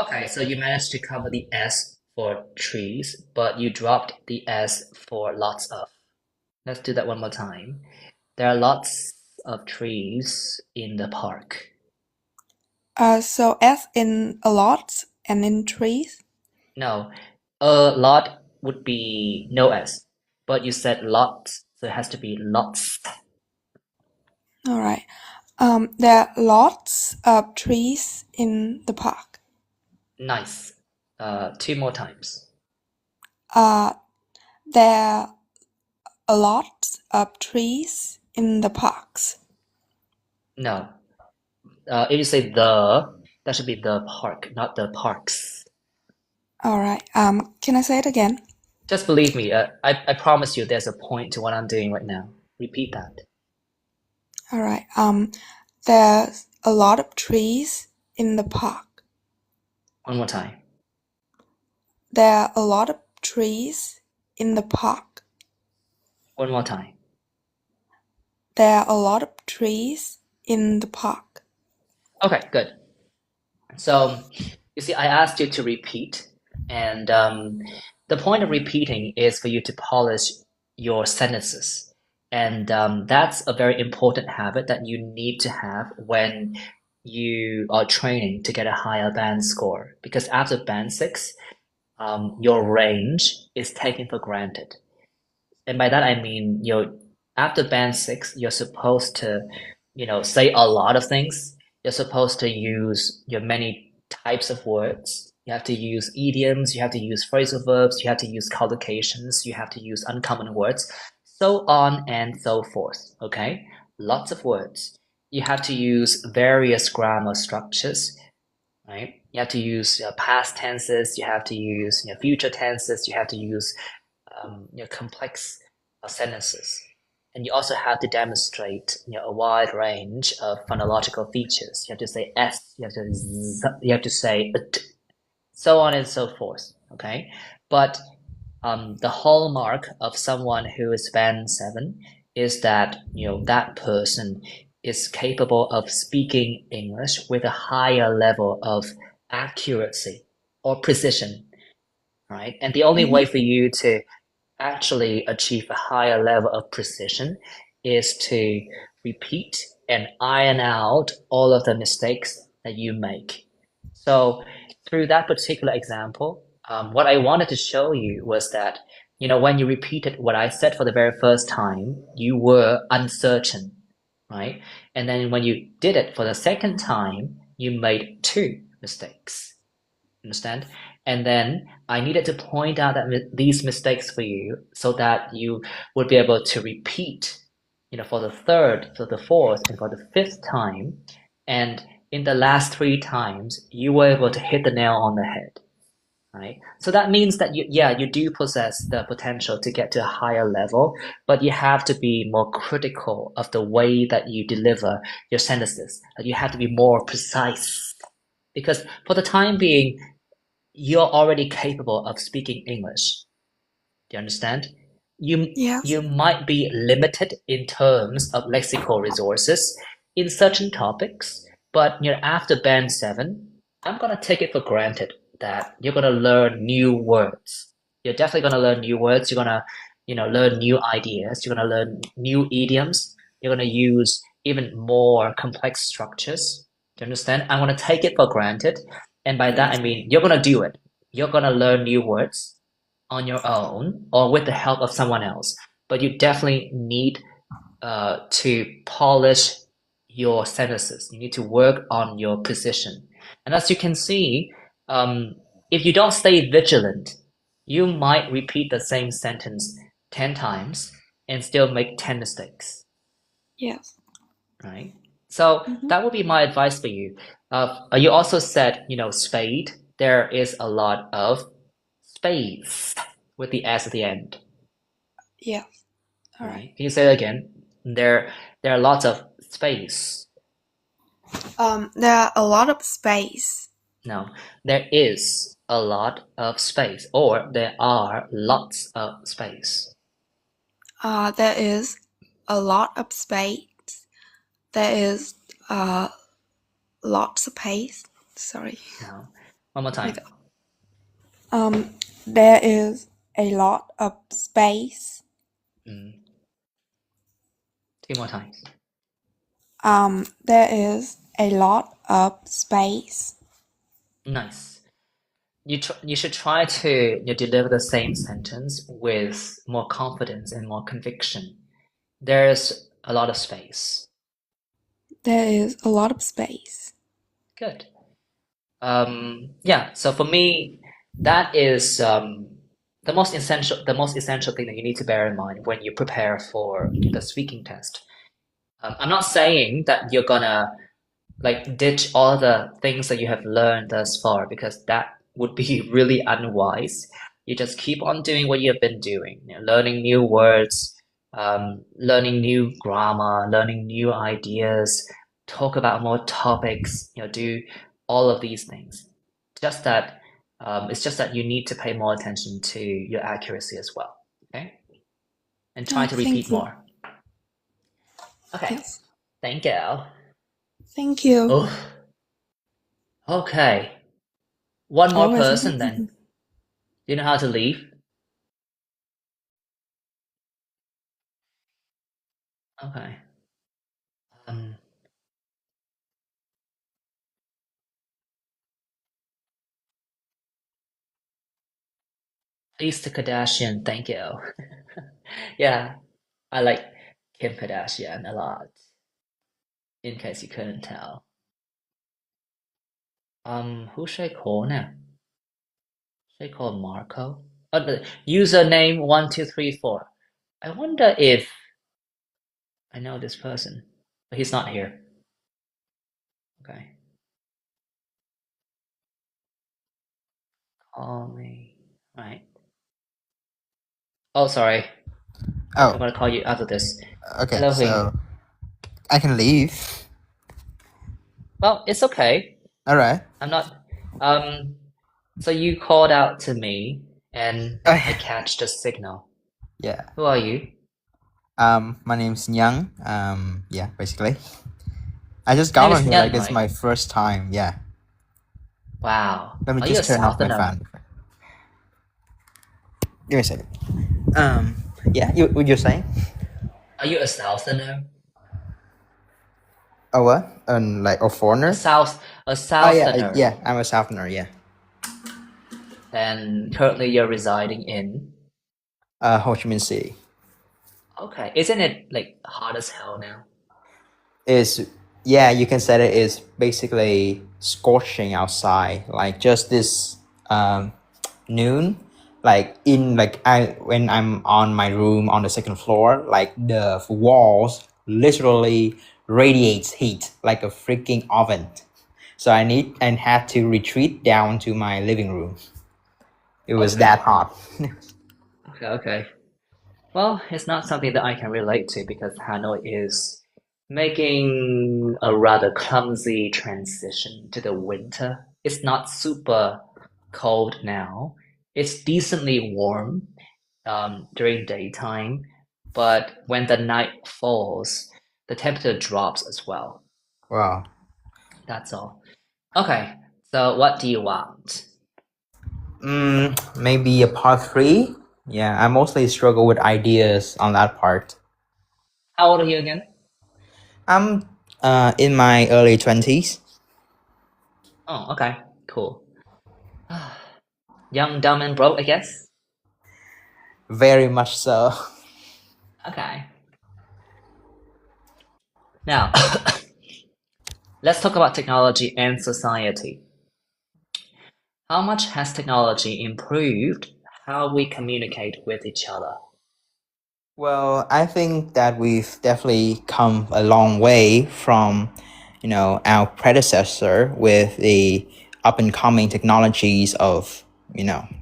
Okay, so you managed to cover the S for trees, but you dropped the S for lots of. Let's do that one more time. There are lots of trees in the park. So S in a lot and in trees. No, a lot would be no S, but you said lots, so it has to be lots. All right. There are lots of trees in the park. Nice. Two more times. There are a lot of trees in the parks. No. If you say the, that should be the park, not the parks. All right. Can I say it again? Just believe me, I promise you there's a point to what I'm doing right now. Repeat that. All right. There's a lot of trees in the park. One more time. There are a lot of trees in the park. One more time. There are a lot of trees in the park. Okay, good. So, you see, I asked you to repeat, and the point of repeating is for you to polish your sentences. And that's a very important habit that you need to have when you are training to get a higher band score. Because after band 6, your range is taken for granted. And by that I mean, after band 6, you're supposed to, say a lot of things. You're supposed to use your many types of words. You have to use idioms, you have to use phrasal verbs, you have to use collocations, you have to use uncommon words, so on and so forth. Okay? Lots of words. You have to use various grammar structures, right? You have to use past tenses, you have to use future tenses, you have to use complex sentences. And you also have to demonstrate a wide range of phonological features. You have to say S, you have to Z, you have to say t, so on and so forth. Okay, but the hallmark of someone who is band 7 is that that person is capable of speaking English with a higher level of accuracy or precision, right? And the only way for you to actually achieve a higher level of precision is to repeat and iron out all of the mistakes that you make. So through that particular example, what I wanted to show you was that, when you repeated what I said for the very first time, you were uncertain, right? And then when you did it for the second time, you made 2 mistakes. Understand? And then I needed to point out that these mistakes for you so that you would be able to repeat, for the third, for the fourth, and for the fifth time. And in the last 3 times, you were able to hit the nail on the head, right? So that means that you do possess the potential to get to a higher level, but you have to be more critical of the way that you deliver your sentences. You have to be more precise. Because for the time being, you're already capable of speaking English. Do you understand? Yes. You might be limited in terms of lexical resources in certain topics, but after band 7, I'm gonna take it for granted that you're gonna learn new words. You're definitely gonna learn new words. You're gonna, learn new ideas. You're gonna learn new idioms. You're gonna use even more complex structures. Do you understand? I'm gonna take it for granted, and by that I mean you're gonna do it. You're gonna learn new words on your own or with the help of someone else, but you definitely need to polish your sentences. You need to work on your precision. And as you can see, if you don't stay vigilant, you might repeat the same sentence 10 times and still make 10 mistakes. Yes. Right? So that would be my advice for you. You also said, spade. There is a lot of space with the S at the end. Yes. All right. Can you say that again? There are lots of space. There are a lot of space. No, there is a lot of space, or there are lots of space. There is a lot of space. There is lots of space. Sorry. No, one more time. There is a lot of space. 2 more times. There is a lot of space. Nice. You should try to deliver the same sentence with more confidence and more conviction. There's a lot of space. There is a lot of space. Good. Yeah, so for me, that is the most essential thing that you need to bear in mind when you prepare for the speaking test. I'm not saying that you're gonna ditch all the things that you have learned thus far, because that would be really unwise. You just keep on doing what you have been doing, learning new words, learning new grammar, learning new ideas, talk about more topics, do all of these things. Just that it's just that you need to pay more attention to your accuracy as well. Okay? And try to repeat more. Okay. Yes. Thank you. Thank you. Oh. Okay. One more person then. Do you know how to leave? Okay. Please to Kardashian, thank you. Yeah, I like Kim Kardashian a lot. In case you couldn't tell. Who should I call now? Should I call Marco? Oh, the username 1234. I wonder if I know this person, but he's not here. Okay. Call me. Right. Oh, sorry. I'm Oh, gonna call you after this. okay. Hello, Huỳnh. So I can leave. Well, it's okay. All right. I'm not. So you called out to me, and I catch the signal. Yeah. Who are you? My name's Nyang. Yeah, basically. I just got on here Nyang, like it's right? my first time. Yeah. Wow. Let me Are you just a turn off my Southerner? fan. Give me a second. Yeah. What you're saying? Are you a Southerner? Oh what? Like a foreigner? A Oh Southerner. yeah. I'm a Southerner. Yeah. And currently you're residing in? Ho Chi Minh City. Okay. Isn't it like hot as hell now? Yeah, you can say that it's basically scorching outside. Like just this noon, when I'm on my room on the second floor, like the walls literally radiates heat like a freaking oven. So I had to retreat down to my living room. It was Okay. that hot. Okay. Well, it's not something that I can relate to because Hanoi is making a rather clumsy transition to the winter. It's not super cold now. It's decently warm during daytime, but when the night falls, the temperature drops as well. Wow. That's all. Okay, so what do you want? Maybe a part three. Yeah, I mostly struggle with ideas on that part. How old are you again? I'm in my early 20s. Oh, okay, cool. Young, dumb, and broke, I guess. Very much so. Okay. Now, let's talk about technology and society. How much has technology improved how we communicate with each other? Well, I think that we've definitely come a long way from, our predecessor with the up and coming technologies of,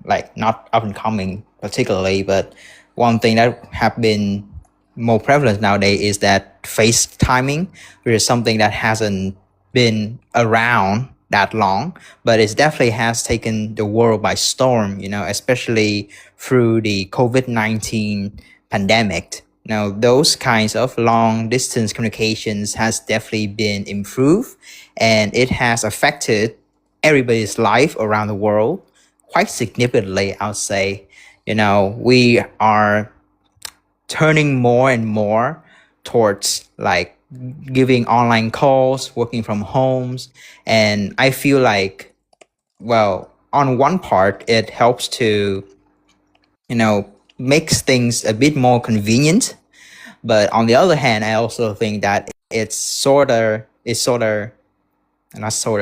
like not up and coming particularly, but one thing that have been more prevalent nowadays is that FaceTiming, which is something that hasn't been around that long, but it definitely has taken the world by storm, especially through the COVID-19 pandemic. Now, those kinds of long distance communications has definitely been improved, and it has affected everybody's life around the world quite significantly, I would say. We are turning more and more towards like giving online calls, working from homes. And I feel like, well, on one part, it helps to, makes things a bit more convenient. But on the other hand, I also think that not sort of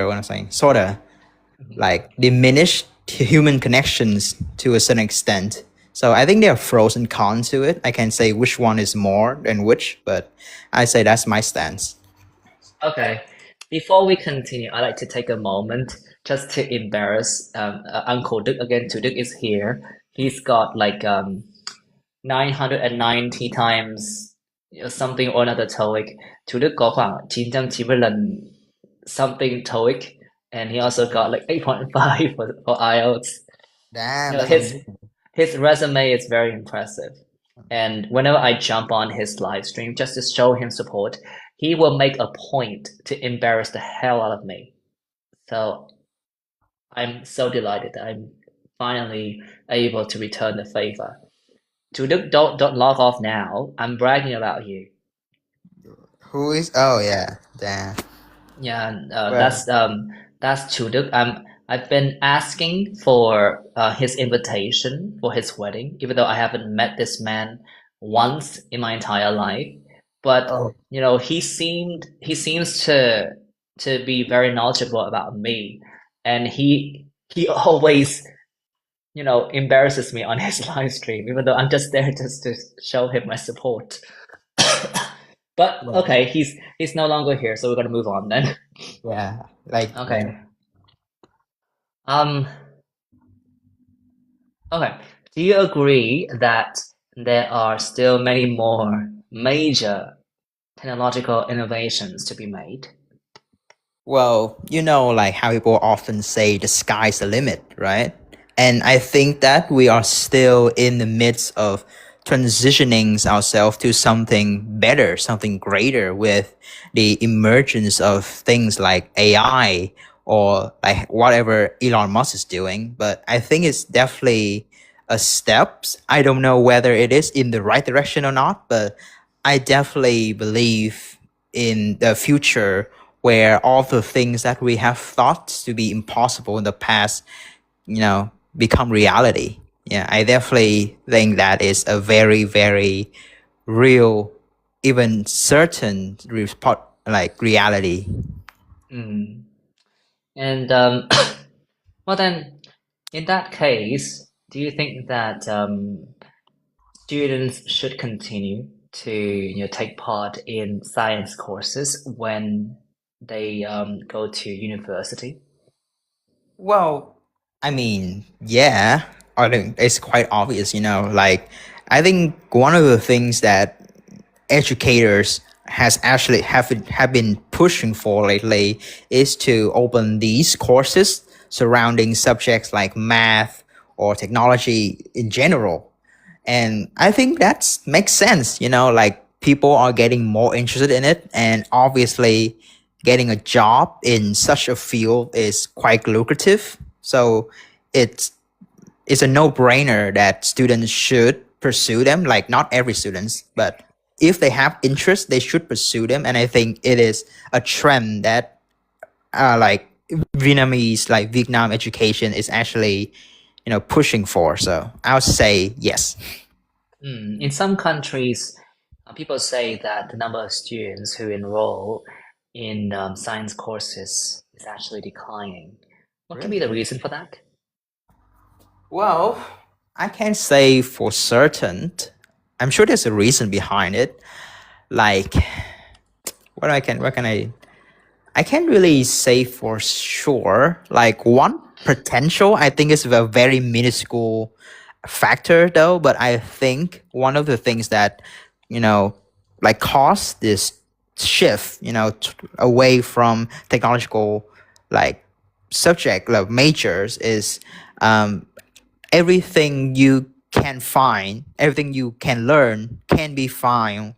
what I'm saying, sort of like diminish human connections to a certain extent. So I think there are pros and cons to it. I can't say which one is more than which, but I say that's my stance. Okay, before we continue, I'd like to take a moment just to embarrass Uncle Duke again. Duke is here. He's got like 990 times something or another TOEIC. Duke có khoảng 990 lần something TOEIC, and he also got like 8.5 for IELTS. Damn, You know, that's amazing. his resume is very impressive. And whenever I jump on his live stream just to show him support, he will make a point to embarrass the hell out of me. So I'm so delighted that I'm finally able to return the favor. Don't log off now. I'm bragging about you. Who is? Oh yeah, damn. Yeah, Well, that's Chuduk. I've been asking for his invitation for his wedding, even though I haven't met this man once in my entire life. But oh, you know, he seems to be very knowledgeable about me, and he always embarrasses me on his live stream, even though I'm just there just to show him my support. But well, okay, he's no longer here, so we're gonna move on then. yeah, like Okay. Um, okay. Do you agree that there are still many more major technological innovations to be made? Well, like how people often say the sky's the limit, right? And I think that we are still in the midst of transitioning ourselves to something better, something greater with the emergence of things like AI or like whatever Elon Musk is doing. But I think it's definitely a step. I don't know whether it is in the right direction or not, but I definitely believe in the future where all the things that we have thought to be impossible in the past, become reality. Yeah, I definitely think that is a very, very real, even certain reality. Mm. And well then, in that case, do you think that students should continue to take part in science courses when they go to university? Well, I mean, yeah, I think it's quite obvious, like I think one of the things that educators has actually have been pushing for lately is to open these courses surrounding subjects like math or technology in general. And I think that makes sense, like people are getting more interested in it, and obviously getting a job in such a field is quite lucrative. So it's it's a no-brainer that students should pursue them. Like not every students, but if they have interest, they should pursue them. And I think it is a trend that like Vietnam education is actually, pushing for. So I'll say yes. In some countries, people say that the number of students who enroll in science courses is actually declining. What can be the reason for that? Well, I can't say for certain. I'm sure there's a reason behind it. Like, what can I can't really say for sure. Like one potential, I think is a very minuscule factor though. But I think one of the things that, you know, like caused this shift, away from technological like subject like majors is um, everything you can find, everything you can learn can be found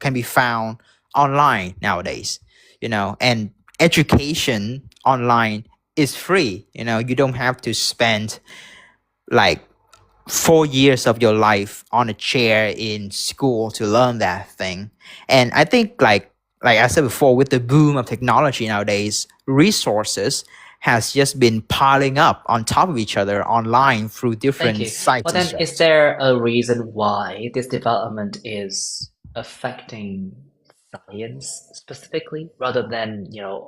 online nowadays. And education online is free. You don't have to spend like 4 years of your life on a chair in school to learn that thing. And I think like I said before, with the boom of technology nowadays, resources has just been piling up on top of each other online through Thank different you. sites Well, and then, stuff. is there a reason why this development is affecting science specifically, rather than,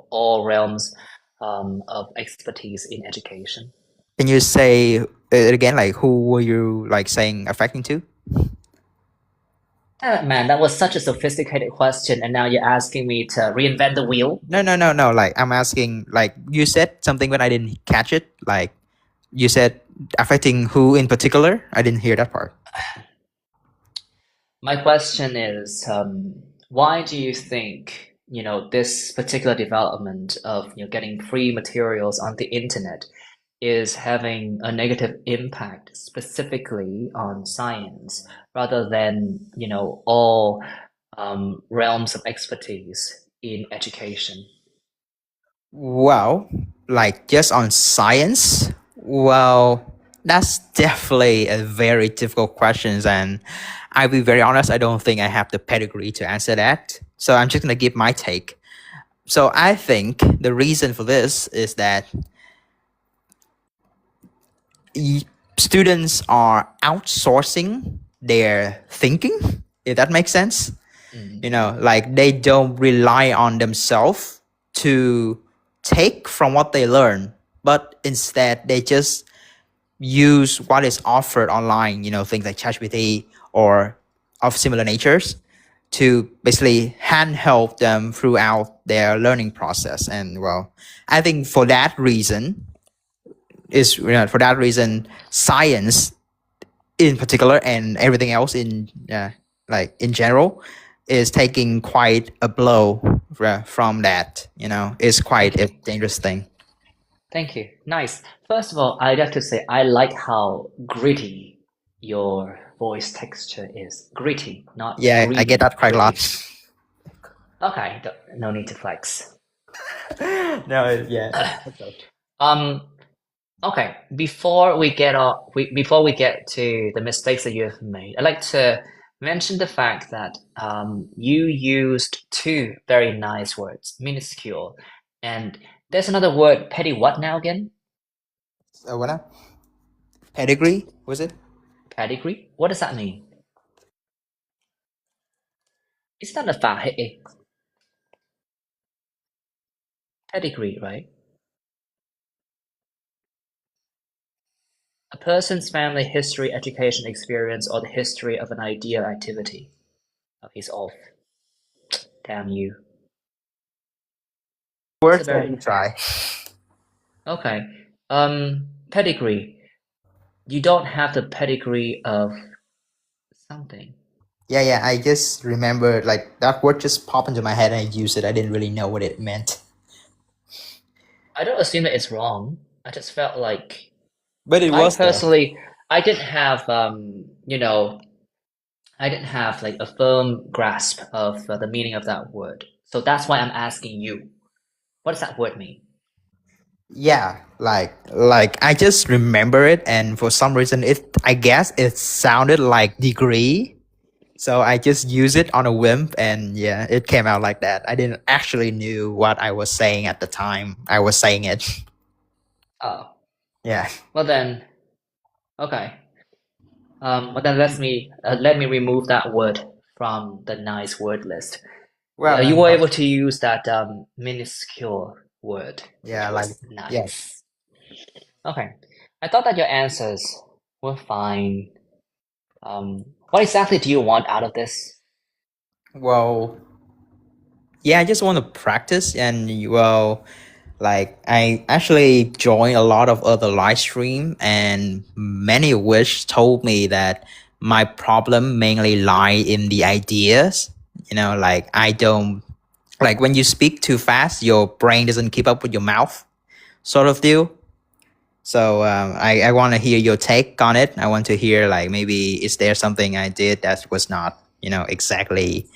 all realms of expertise in education? Can you say it again? Like who were you like saying affecting to? Man, that was such a sophisticated question, and now you're asking me to reinvent the wheel? No. Like I'm asking, like you said something when I didn't catch it. Like you said affecting who in particular? I didn't hear that part. My question is, why do you think, this particular development of, getting free materials on the internet is having a negative impact specifically on science rather than, all realms of expertise in education? Well, like just on science, well, that's definitely a very difficult question, and I'll be very honest, I don't think I have the pedigree to answer that. So I'm just gonna give my take. So I think the reason for this is that students are outsourcing their thinking, if that makes sense. Like they don't rely on themselves to take from what they learn, but instead they just use what is offered online, things like ChatGPT or of similar natures, to basically handhold them throughout their learning process. And well, I think for that reason science in particular and everything else in like in general is taking quite a blow from that. It's Thank quite a you. dangerous thing. Thank you. Nice. First of all, I'd have to say I like how gritty your voice texture is. Gritty, not Yeah, I get greedy. that quite a Gritty. lot. Okay, no need to flex. No, yeah. Um, okay, before we get to the mistakes that you have made, I'd like to mention the fact that you used two very nice words, minuscule, and there's another word, petty what now again? So what? Pedigree, was it? Pedigree? What does that mean? Is that a fahe? Pedigree, right? A person's family history, education, experience, or the history of an idea or activity. Oh, he's off. Damn you. It's a Worth a very retry. okay. Pedigree. You don't have the pedigree of something. Yeah, I just remember like that word just popped into my head and I used it. I didn't really know what it meant. I don't assume that it's wrong. I just felt like But it I was though. personally I didn't have you know, I didn't have like a firm grasp of the meaning of that word. So that's why I'm asking you. What does that word mean? Yeah, like I just remember it and for some reason I guess it sounded like degree. So I just used it on a whim and yeah, it came out like that. I didn't actually knew what I was saying at the time I was saying it. Oh, Yeah. well then, okay. Well then let me remove that word from the nice word list. Well You then were able to use that minuscule word, which yeah, like was yeah. nice. Okay. I thought that your answers were fine. What exactly do you want out of this? Well, yeah, I just want to practice and well, like I actually joined a lot of other live stream and many of which told me that my problem mainly lie in the ideas. You know, like I don't like when you speak too fast, your brain doesn't keep up with your mouth, sort of deal. So I want to hear your take on it. I want to hear like maybe is there something I did that was not exactly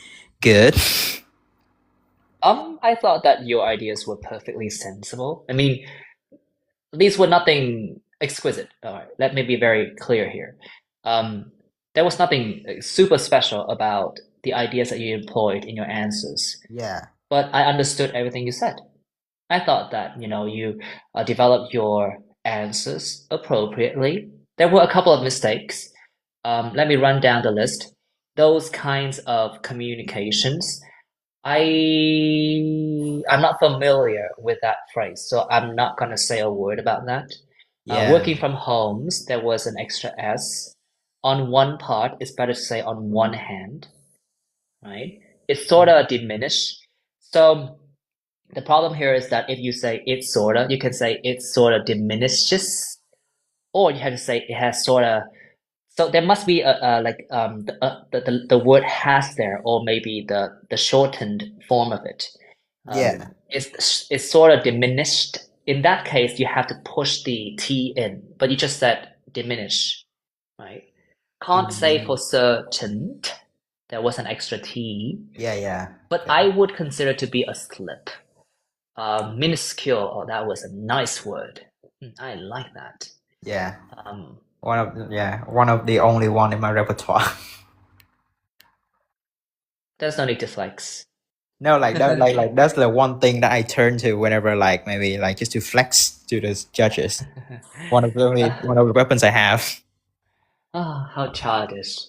good. I thought that your ideas were perfectly sensible. I mean, these were nothing exquisite. All right, let me be very clear here. There was nothing super special about the ideas that you employed in your answers, Yeah. but I understood everything you said. I thought that, you developed your answers appropriately. There were a couple of mistakes. Let me run down the list. Those kinds of communications, I'm not familiar with that phrase, so I'm not gonna say a word about that. Yeah. Working from homes, there was an extra S. On one part, it's better to say on one hand, right? It's sort of diminished. So the problem here is that if you say it sorta, you can say it sorta diminishes, or you have to say it has sorta. So there must be a like the word has there, or maybe the shortened form of it. Yeah. It's sort of diminished. In that case, you have to push the T in, but you just said diminish, right? Can't say for Mm, certain. There was an extra T, yeah. but I would consider to be a slip. Minuscule. Oh, that was a nice word. I like that. Yeah. Um, One of the only one in my repertoire. there's no need to flex. No, like that, like that's the one thing that I turn to whenever, like maybe like just to flex to the judges. One of the weapons I have. Ah, how childish.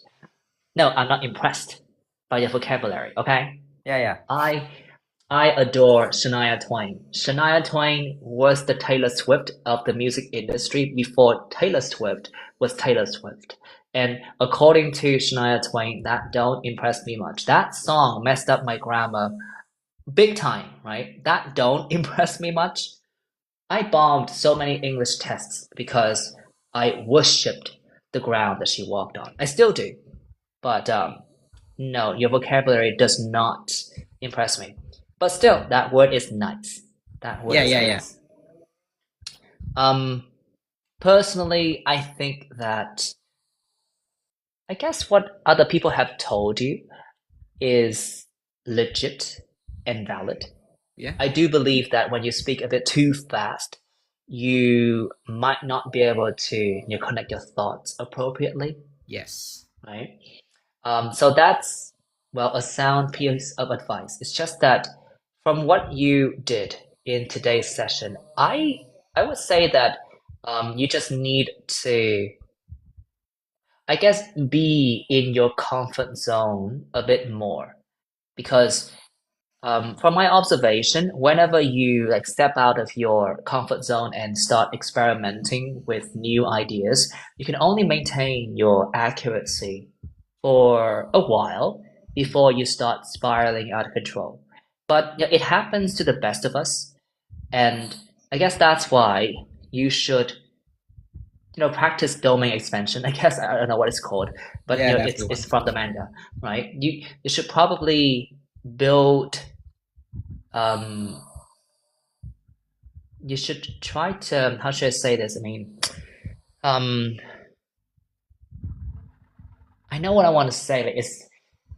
No, I'm not impressed by your vocabulary, okay? Yeah. I I adore Shania Twain. Shania Twain was the Taylor Swift of the music industry before Taylor Swift was Taylor Swift. And according to Shania Twain, that don't impress me much. That song messed up my grammar big time, right? That don't impress me much. I bombed so many English tests because I worshipped the ground that she walked on. I still do. But no, your vocabulary does not impress me. But still, that word is nice. That word is Yeah. nice. Um, personally, I think that I guess what other people have told you is legit and valid. Yeah. I do believe that when you speak a bit too fast, you might not be able to connect your thoughts appropriately, Yes. right? So that's, well, a sound piece of advice. It's just that from what you did in today's session, I would say that You just need to, I guess, be in your comfort zone a bit more. Because from my observation, whenever you like step out of your comfort zone and start experimenting with new ideas, you can only maintain your accuracy for a while before you start spiraling out of control. But yeah, it happens to the best of us, and I guess that's why you should, practice domain expansion. I guess I don't know what it's called, but Yeah, that's the it's one. from the manga, right? You should probably build. Um, you should try to, how should I say this? I mean, um, I know what I want to say. Like it's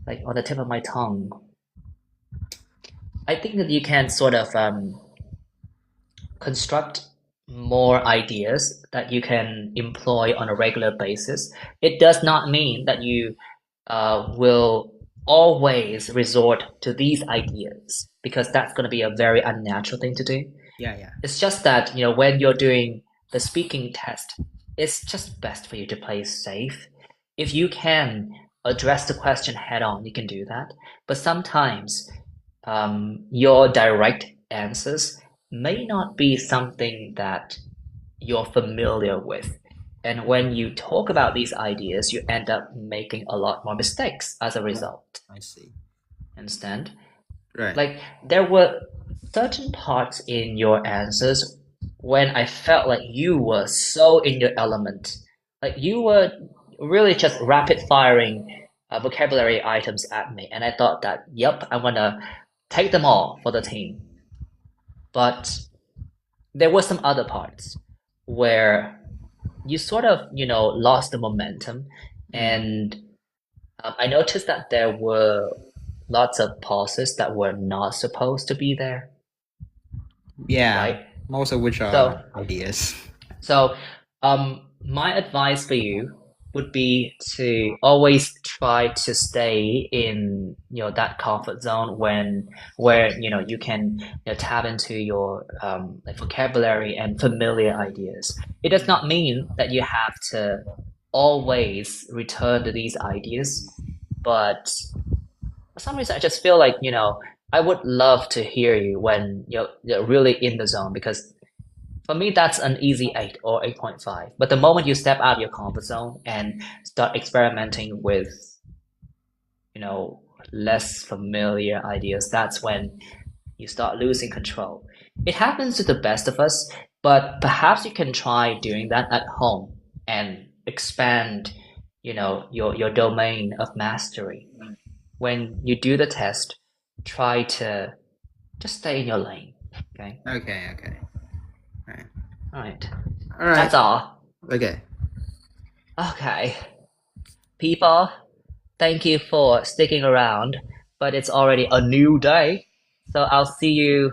like on the tip of my tongue. I think that you can sort of construct more ideas that you can employ on a regular basis. It does not mean that you will always resort to these ideas because that's going to be a very unnatural thing to do. Yeah. It's just that, when you're doing the speaking test, it's just best for you to play safe. If you can address the question head on, you can do that. But sometimes your direct answers may not be something that you're familiar with. And when you talk about these ideas, you end up making a lot more mistakes as a result. I see. Understand? Right. Like, there were certain parts in your answers when I felt like you were so in your element. Like, you were really just rapid firing vocabulary items at me. And I thought that, yep, I'm gonna take them all for the team. But there were some other parts where you sort of, lost the momentum. And I noticed that there were lots of pauses that were not supposed to be there, Yeah, right? most of which are So, ideas. so my advice for you would be to always try to stay in, that comfort zone where, you can, tap into your like vocabulary and familiar ideas. It does not mean that you have to always return to these ideas, but for some reason, I just feel like, I would love to hear you when you're really in the zone because for me, that's an easy 8 or 8.5. But the moment you step out of your comfort zone and start experimenting with, less familiar ideas, that's when you start losing control. It happens to the best of us, but perhaps you can try doing that at home and expand, your domain of mastery. When you do the test, try to just stay in your lane. Okay? Okay. Right. All right. All right. That's all. Okay. Okay. People, thank you for sticking around, but it's already a new day. So I'll see you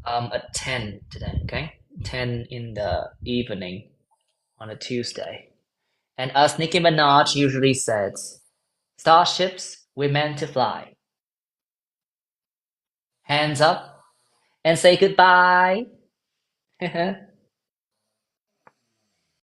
at 10 today, okay? 10 in the evening on a Tuesday. And as Nicki Minaj usually says, starships we're meant to fly. Hands up and say goodbye.